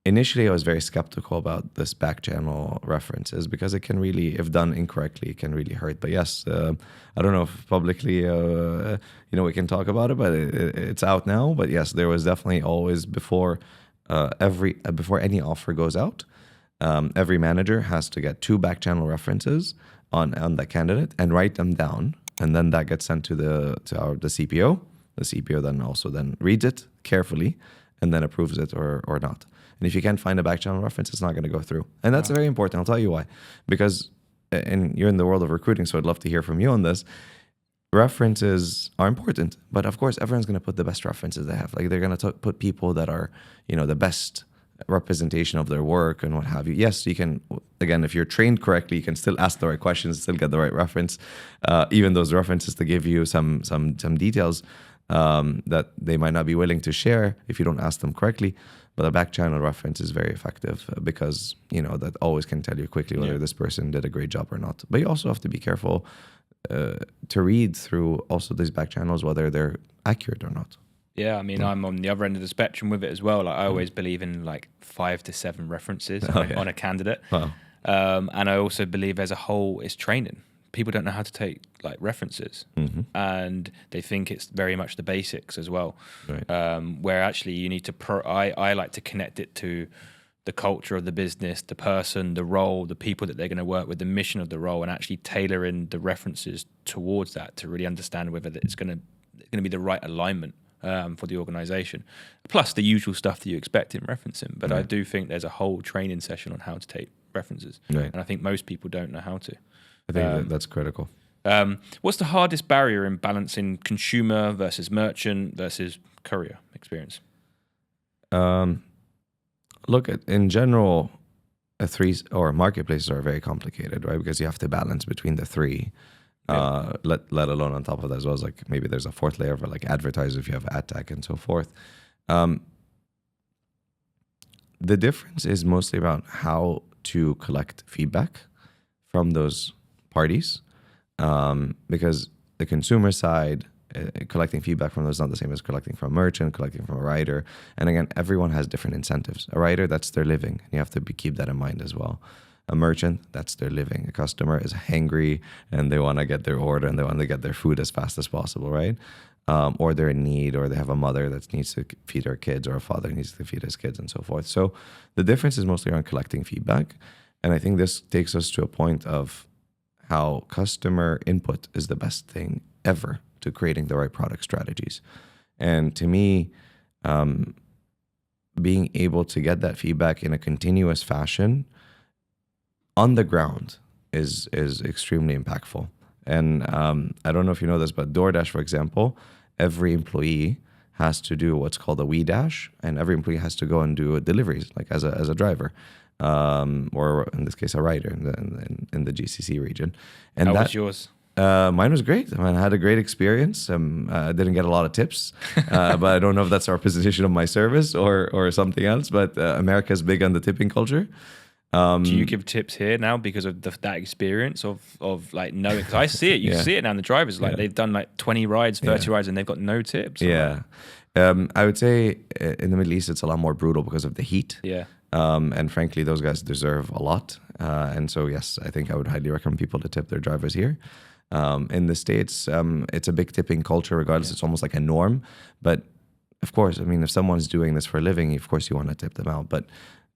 B: Initially, I was very skeptical about this back channel references because it can really, if done incorrectly, it can really hurt. But yes, I don't know if publicly, we can talk about it, but it's out now. But yes, there was definitely always before any offer goes out, every manager has to get two back channel references on the candidate and write them down, and then that gets sent to the CPO. The CPO then reads it carefully and then approves it or not. And if you can't find a back channel reference, it's not going to go through. And that's very important. I'll tell you why. Because, and you're in the world of recruiting, so I'd love to hear from you on this. References are important, but of course, everyone's going to put the best references they have. Like they're going to put people that are, the best representation of their work and what have you. Yes, you can, again, if you're trained correctly, you can still ask the right questions, still get the right reference, even those references to give you some details that they might not be willing to share if you don't ask them correctly. But a back channel reference is very effective because, that always can tell you quickly whether this person did a great job or not. But you also have to be careful to read through also these back channels, whether they're accurate or not.
A: Yeah, I mean, I'm on the other end of the spectrum with it as well. Like I always believe in like 5 to 7 references on a candidate.
B: Wow.
A: And I also believe as a whole is training. People don't know how to take like references, and they think it's very much the basics as well.
B: Right.
A: Where actually you need to I like to connect it to the culture of the business, the person, the role, the people that they're going to work with, the mission of the role, and actually tailor in the references towards that to really understand whether it's going to be the right alignment for the organization. Plus the usual stuff that you expect in referencing. But I do think there's a whole training session on how to take references, and I think most people don't know how to.
B: I think that's critical.
A: What's the hardest barrier in balancing consumer versus merchant versus courier experience?
B: Look, in general, marketplaces are very complicated, right? Because you have to balance between the three. Let alone on top of that as well as like maybe there's a fourth layer for like advertisers if you have ad tech and so forth. The difference is mostly about how to collect feedback from those parties, because the consumer side, collecting feedback from those is not the same as collecting from a merchant, collecting from a writer. And again, everyone has different incentives. A writer, that's their living. And you have to keep that in mind as well. A merchant, that's their living. A customer is hangry and they want to get their order and they want to get their food as fast as possible, right? Or they're in need, or they have a mother that needs to feed her kids, or a father needs to feed his kids and so forth. So the difference is mostly around collecting feedback. And I think this takes us to a point of how customer input is the best thing ever to creating the right product strategies. And to me, being able to get that feedback in a continuous fashion on the ground is extremely impactful. And I don't know if you know this, but DoorDash, for example, every employee has to do what's called a We Dash, and every employee has to go and do deliveries, like as a driver. Or in this case, a writer in the GCC region. And
A: How was yours?
B: Mine was great. I had a great experience. I didn't get a lot of tips, but I don't know if that's our presentation of my service or something else. But America's big on the tipping culture.
A: Do you give tips here now because of that experience of like knowing? Because I see it. You see it now in the drivers. Like they've done like 20 rides, 30 rides, and they've got no tips.
B: Yeah. I would say in the Middle East, it's a lot more brutal because of the heat.
A: Yeah.
B: And frankly, those guys deserve a lot. And so, yes, I think I would highly recommend people to tip their drivers here. In the States, it's a big tipping culture regardless. It's almost like a norm. But of course, I mean, if someone's doing this for a living, of course you want to tip them out. But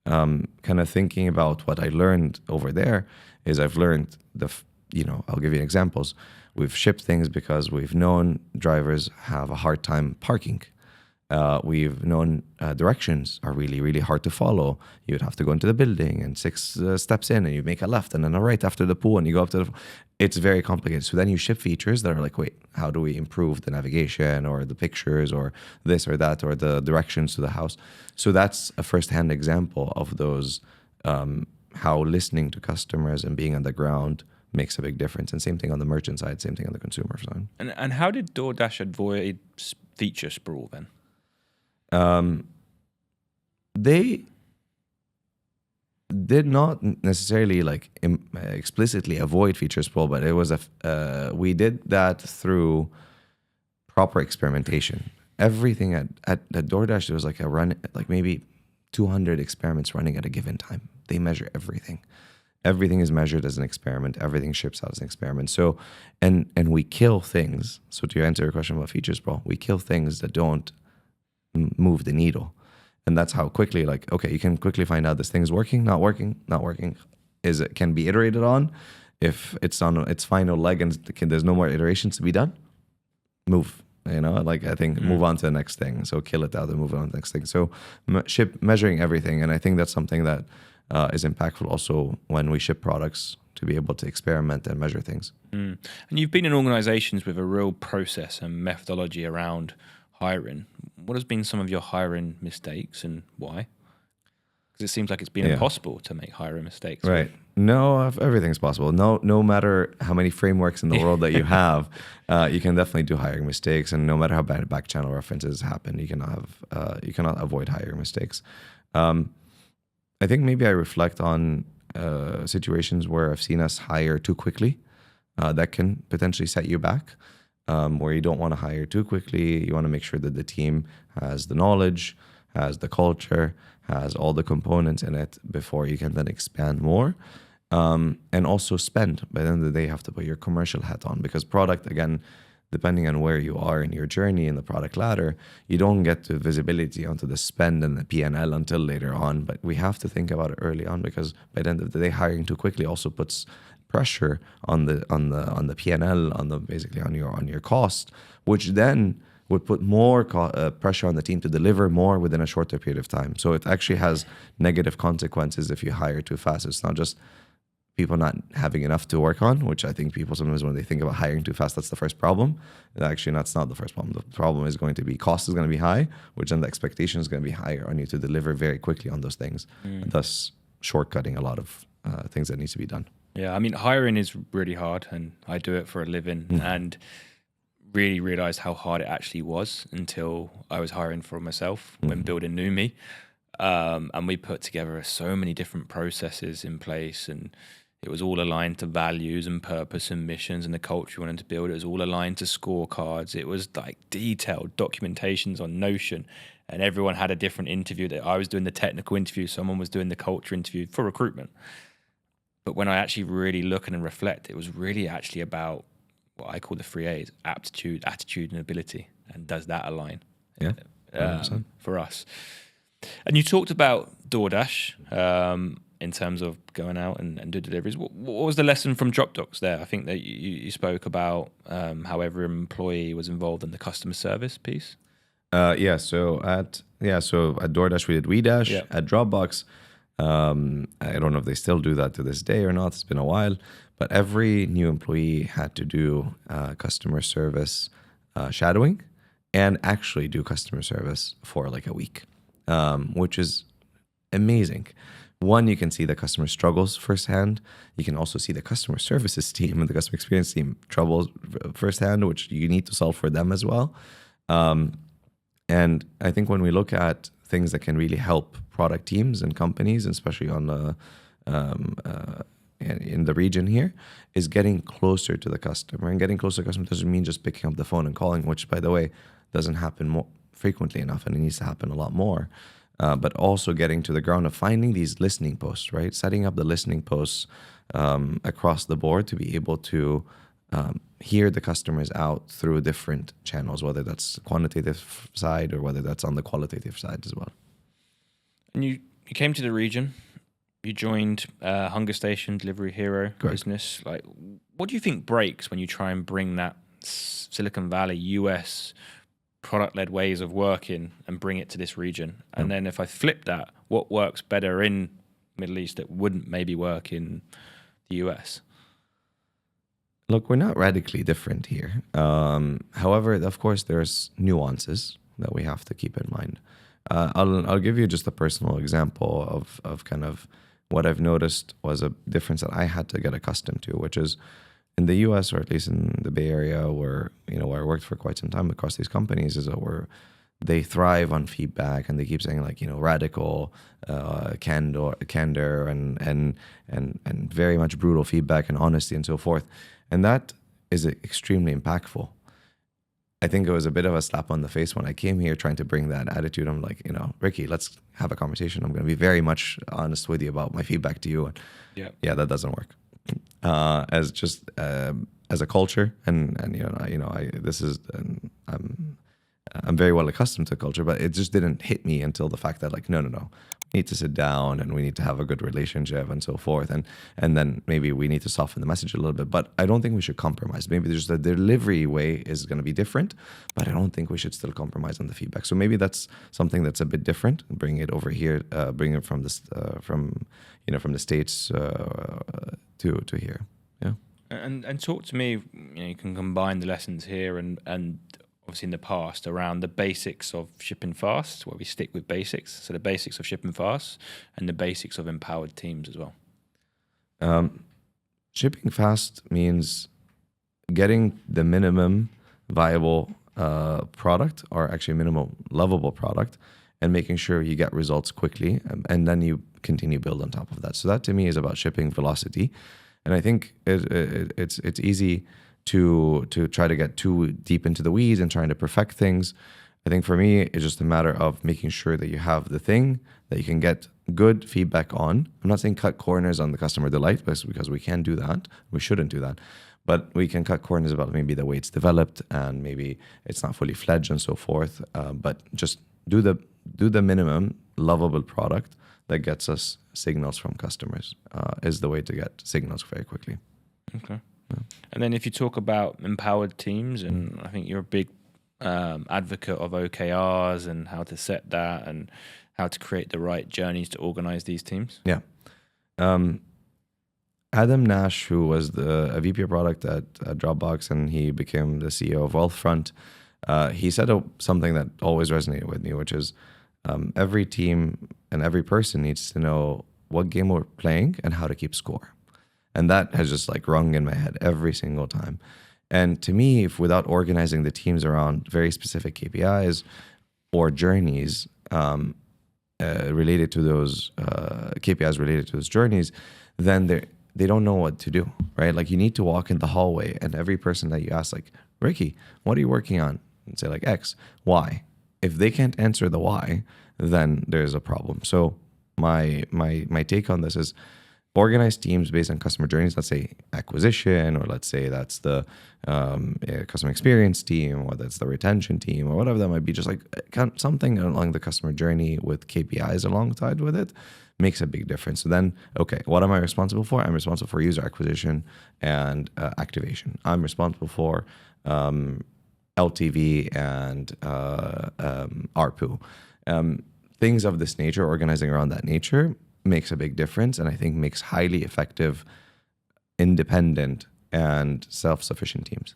B: kind of thinking about what I learned over there is I've learned I'll give you examples. We've shipped things because we've known drivers have a hard time parking. We've known directions are really, really hard to follow. You'd have to go into the building and 6 steps in and you make a left and then a right after the pool and you go up to it's very complicated. So then you ship features that are like, wait, how do we improve the navigation or the pictures or this or that or the directions to the house? So that's a first-hand example of those, how listening to customers and being on the ground makes a big difference. And same thing on the merchant side, same thing on the consumer side.
A: And how did DoorDash avoid feature sprawl then?
B: They did not necessarily like explicitly avoid feature sprawl, but it was we did that through proper experimentation. Everything at DoorDash, there was like a run, like maybe 200 experiments running at a given time. They measure everything. Everything is measured as an experiment. Everything ships out as an experiment. So, and we kill things. So to answer your question about feature sprawl, we kill things that don't move the needle. And that's how quickly, like, okay, you can quickly find out this thing's working, not working, not working. It can be iterated on. If it's on its final leg and there's no more iterations to be done, move. Like I think move on to the next thing. So kill it out and move on to the next thing. So measuring everything. And I think that's something that is impactful also when we ship products, to be able to experiment and measure things.
A: And you've been in organizations with a real process and methodology around hiring. What has been some of your hiring mistakes and why? Because it seems like it's been impossible to make hiring mistakes.
B: Right. No, everything's possible. No matter how many frameworks in the world that you have, you can definitely do hiring mistakes. And no matter how bad back channel references happen, you cannot avoid hiring mistakes. I think maybe I reflect on situations where I've seen us hire too quickly. That can potentially set you back. Where you don't want to hire too quickly. You want to make sure that the team has the knowledge, has the culture, has all the components in it before you can then expand more. And also spend. By the end of the day, you have to put your commercial hat on, because product, again, depending on where you are in your journey in the product ladder, you don't get the visibility onto the spend and the P&L until later on. But we have to think about it early on, because by the end of the day, hiring too quickly also puts pressure on the P&L, basically on your cost, which then would put more pressure on the team to deliver more within a shorter period of time. So it actually has negative consequences if you hire too fast. It's not just people not having enough to work on, which I think people sometimes, when they think about hiring too fast, that's the first problem. Actually, that's not the first problem. The problem is going to be cost is going to be high, which then the expectation is going to be higher on you to deliver very quickly on those things, thus shortcutting a lot of things that needs to be done.
A: Yeah, I mean, hiring is really hard, and I do it for a living, and really realized how hard it actually was until I was hiring for myself when building Numi. And we put together so many different processes in place, and it was all aligned to values and purpose and missions and the culture we wanted to build. It was all aligned to scorecards. It was like detailed documentations on Notion, and everyone had a different interview. That I was doing the technical interview, someone was doing the culture interview for recruitment. But when I actually really look and reflect, it was really actually about what I call the 3 A's: aptitude, attitude, and ability. And does that align?
B: Yeah,
A: for us? And you talked about DoorDash in terms of going out and do deliveries. What was the lesson from DropDocs there? I think that you spoke about how every employee was involved in the customer service piece.
B: So at DoorDash we did WeDash.
A: Yeah.
B: At Dropbox, I don't know if they still do that to this day or not. It's been a while, but every new employee had to do customer service shadowing and actually do customer service for like a week, which is amazing. One, you can see the customer struggles firsthand. You can also see the customer services team and the customer experience team troubles firsthand, which you need to solve for them as well. And I think when we look at things that can really help product teams and companies, and especially on the in the region here, is getting closer to the customer. And getting closer to the customer doesn't mean just picking up the phone and calling, which, by the way, doesn't happen more frequently enough, and it needs to happen a lot more. But also getting to the ground of finding these listening posts, right? Setting up the listening posts across the board to be able to hear the customers out through different channels, whether that's the quantitative side or whether that's on the qualitative side as well.
A: And you came to the region, you joined Hunger Station, Delivery Hero business. Like, what do you think breaks when you try and bring that Silicon Valley, US product-led ways of working and bring it to this region? And then if I flip that, what works better in Middle East that wouldn't maybe work in the US?
B: Look, we're not radically different here. However, of course, there's nuances that we have to keep in mind. I'll give you just a personal example of kind of what I've noticed was a difference that I had to get accustomed to, which is in the US, or at least in the Bay Area, where where I worked for quite some time across these companies, is that they thrive on feedback, and they keep saying like radical candor and very much brutal feedback and honesty and so forth, and that is extremely impactful. I think it was a bit of a slap on the face when I came here trying to bring that attitude. I'm like, Ricky, let's have a conversation. I'm going to be very much honest with you about my feedback to you. And yeah, that doesn't work. As a culture, and I'm very well accustomed to culture, but it just didn't hit me until the fact that like, no, we need to sit down and we need to have a good relationship and so forth. And then maybe we need to soften the message a little bit, but I don't think we should compromise. Maybe there's the delivery way is going to be different, but I don't think we should still compromise on the feedback. So maybe that's something that's a bit different. Bring it over here, bring it from this, from the States to here. Yeah.
A: And talk to me, you can combine the lessons here and obviously in the past around the basics of shipping fast, where we stick with basics. So the basics of shipping fast and the basics of empowered teams as well.
B: Shipping fast means getting the minimum viable product, or actually minimum lovable product, and making sure you get results quickly, and then you continue build on top of that. So that to me is about shipping velocity. And I think it's easy to try to get too deep into the weeds and trying to perfect things. I think for me, it's just a matter of making sure that you have the thing that you can get good feedback on. I'm not saying cut corners on the customer delight, because we can do that. We shouldn't do that. But we can cut corners about maybe the way it's developed, and maybe it's not fully fledged and so forth. But just do the minimum lovable product that gets us signals from customers is the way to get signals very quickly.
A: Okay. And then if you talk about empowered teams, and I think you're a big advocate of OKRs and how to set that and how to create the right journeys to organize these teams.
B: Yeah. Adam Nash, who was a VP of product at Dropbox, and he became the CEO of Wealthfront, he said something that always resonated with me, which is every team and every person needs to know what game we're playing and how to keep score. And that has just like rung in my head every single time. And to me, if without organizing the teams around very specific KPIs or journeys related to those KPIs related to those journeys, then they don't know what to do, right? Like you need to walk in the hallway, and every person that you ask, like, Ricky, what are you working on? And say like X, Y. If they can't answer the why, then there's a problem. So my take on this is organize teams based on customer journeys. Let's say acquisition, or let's say that's the customer experience team, or that's the retention team, or whatever that might be. Just like something along the customer journey with KPIs alongside with it makes a big difference. So then, okay, what am I responsible for? I'm responsible for user acquisition and activation. I'm responsible for LTV and ARPU. Things of this nature, organizing around that nature, makes a big difference, and I think makes highly effective, independent, and self-sufficient teams.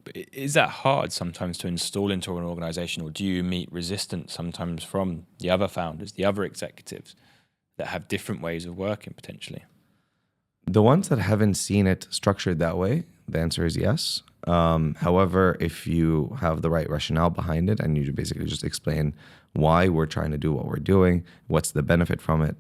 A: But is that hard sometimes to install into an organization, or do you meet resistance sometimes from the other founders, the other executives that have different ways of working potentially?
B: The ones that haven't seen it structured that way, the answer is yes. However, if you have the right rationale behind it, and you basically just explain why we're trying to do what we're doing, what's the benefit from it,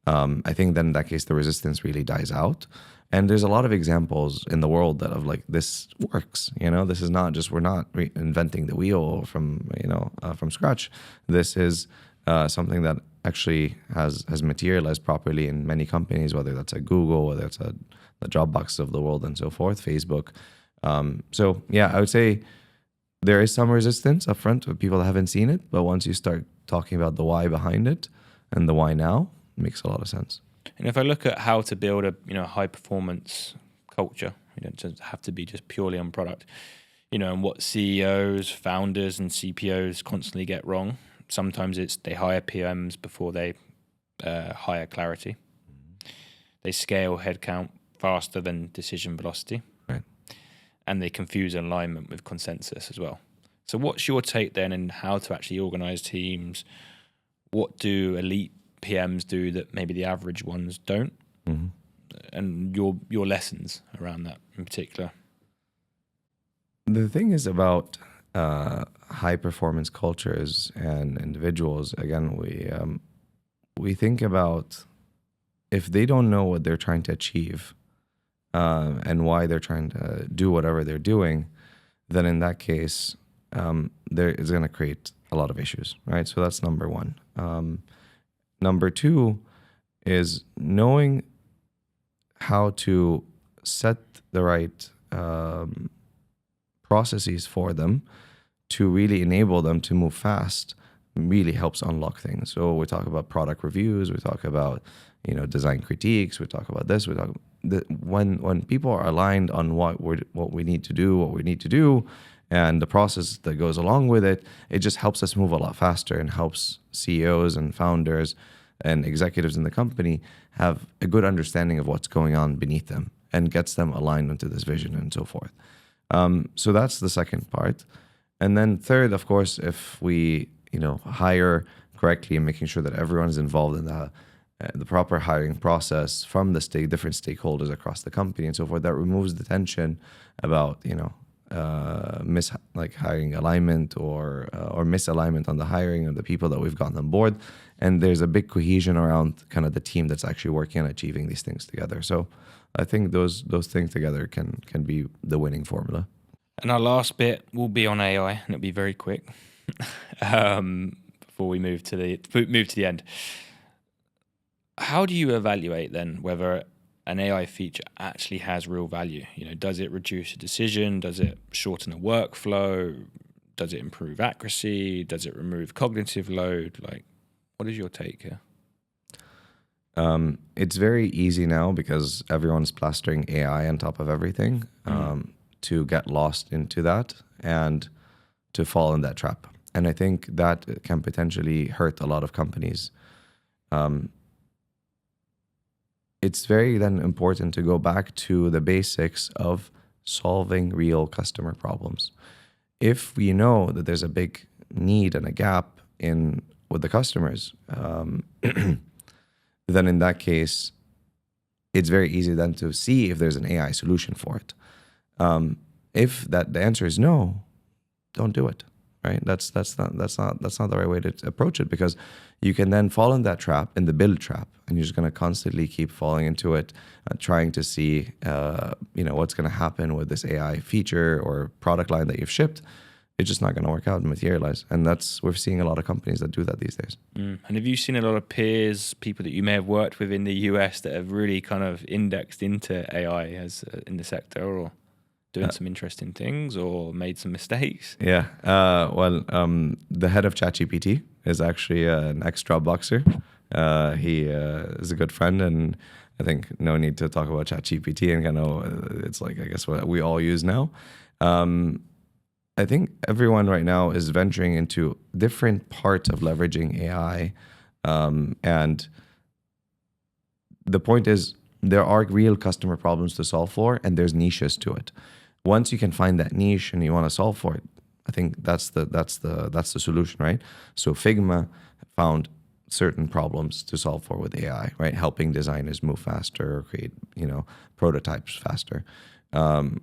B: I think then in that case, the resistance really dies out. And there's a lot of examples in the world that of like, this works, this is not just, we're not reinventing the wheel from scratch. This is something that actually has materialized properly in many companies, whether that's at Google, whether it's at the Dropbox of the world and so forth, Facebook. So yeah, I would say there is some resistance up front with people that haven't seen it, but once you start talking about the why behind it and the why now, it makes a lot of sense.
A: And if I look at how to build a high performance culture, it doesn't have to be just purely on product, and what CEOs, founders, and CPOs constantly get wrong. Sometimes it's they hire PMs before they hire clarity. They scale headcount faster than decision velocity.
B: Right.
A: And they confuse alignment with consensus as well. So what's your take then in how to actually organize teams? What do elite PMs do that maybe the average ones don't, and your lessons around that in particular.
B: The thing is about high performance cultures and individuals. Again, we think about if they don't know what they're trying to achieve and why they're trying to do whatever they're doing, then in that case, there is going to create a lot of issues, right? So that's number one. Number two is knowing how to set the right processes for them to really enable them to move fast really helps unlock things. So we talk about product reviews, we talk about design critiques, we talk about this, when people are aligned on what we need to do, and the process that goes along with it, it just helps us move a lot faster and helps CEOs and founders and executives in the company have a good understanding of what's going on beneath them and gets them aligned into this vision and so forth. So that's the second part. And then third, of course, if we hire correctly and making sure that everyone is involved in the proper hiring process from the different stakeholders across the company and so forth, that removes the tension about hiring alignment or misalignment on the hiring of the people that we've gotten on board, and there's a big cohesion around kind of the team that's actually working on achieving these things together. So I think those things together can be the winning formula.
A: And our last bit will be on AI, and it'll be very quick before we move to the end. How do you evaluate then whether an AI feature actually has real value? Does it reduce a decision? Does it shorten a workflow? Does it improve accuracy? Does it remove cognitive load? What is your take here?
B: It's very easy now because everyone's plastering AI on top of everything to get lost into that and to fall in that trap. And I think that can potentially hurt a lot of companies. It's very then important to go back to the basics of solving real customer problems. If we know that there's a big need and a gap with the customers, then in that case, it's very easy then to see if there's an AI solution for it. If the answer is no, don't do it. Right? That's not the right way to approach it, because you can then fall in that trap, in the build trap, and you're just going to constantly keep falling into it, trying to see what's going to happen with this AI feature or product line that you've shipped. It's just not going to work out and materialize, and we're seeing a lot of companies that do that these days.
A: And have you seen a lot of peers, people that you may have worked with in the US, that have really kind of indexed into AI as in the sector, or doing some interesting things or made some mistakes?
B: Yeah. The head of ChatGPT is actually an ex-Dropboxer. He is a good friend, and I think no need to talk about ChatGPT and it's I guess what we all use now. I think everyone right now is venturing into different parts of leveraging AI. And the point is, there are real customer problems to solve for, and there's niches to it. Once you can find that niche and you want to solve for it, I think that's the solution, right? So Figma found certain problems to solve for with AI, right? Helping designers move faster or create, prototypes faster.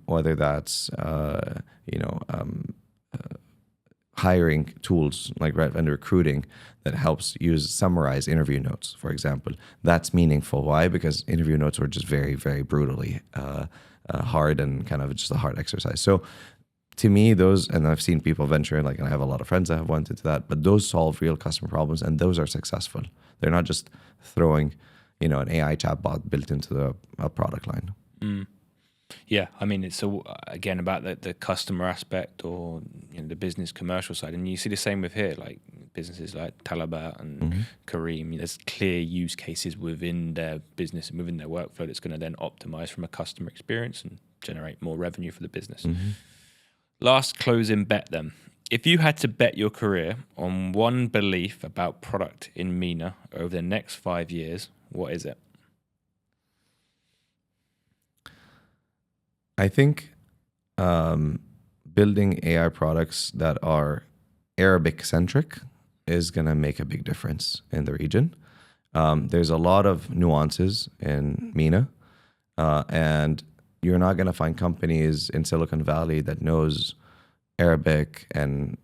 B: Whether that's, hiring tools and recruiting that helps summarize interview notes, for example. That's meaningful. Why? Because interview notes were just very, very brutally hard and kind of just a hard exercise. So to me, and I've seen people venture in, and I have a lot of friends that have went into that, but those solve real customer problems, and those are successful. They're not just throwing, an AI chatbot built into a product line.
A: Yeah, I mean, it's again about the customer aspect or the business commercial side, and you see the same with here, like businesses like Talabat and Kareem. There's clear use cases within their business and within their workflow that's going to then optimize from a customer experience and generate more revenue for the business. Last closing bet then. If you had to bet your career on one belief about product in MENA over the next 5 years, what is it?
B: I think building AI products that are Arabic-centric is going to make a big difference in the region. There's a lot of nuances in MENA, and you're not going to find companies in Silicon Valley that knows Arabic and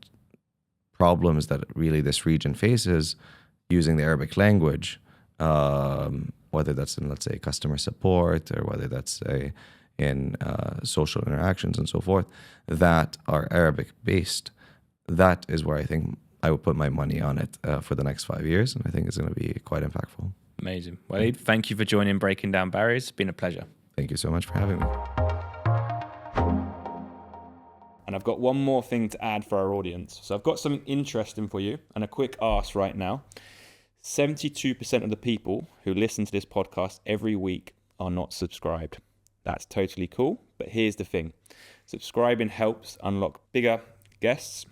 B: problems that really this region faces using the Arabic language, whether that's in, let's say, customer support, or whether that's in social interactions and so forth, that are Arabic based. That is where I think I will put my money on it for the next 5 years, and I think it's going to be quite impactful.
A: Amazing. Walid, thank you for joining Breaking Down Barriers. It's been a pleasure.
B: Thank you so much for having me.
A: And I've got one more thing to add for our audience. So I've got something interesting for you and a quick ask right now. 72% of the people who listen to this podcast every week are not subscribed. That's totally cool, but here's the thing. Subscribing helps unlock bigger guests,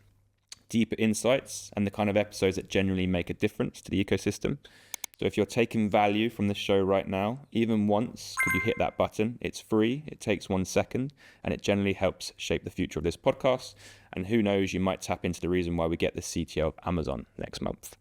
A: deeper insights, and the kind of episodes that genuinely make a difference to the ecosystem. So if you're taking value from the show right now, even once, could you hit that button? It's free, it takes 1 second, and it generally helps shape the future of this podcast. And who knows, you might tap into the reason why we get the CTO of Amazon next month.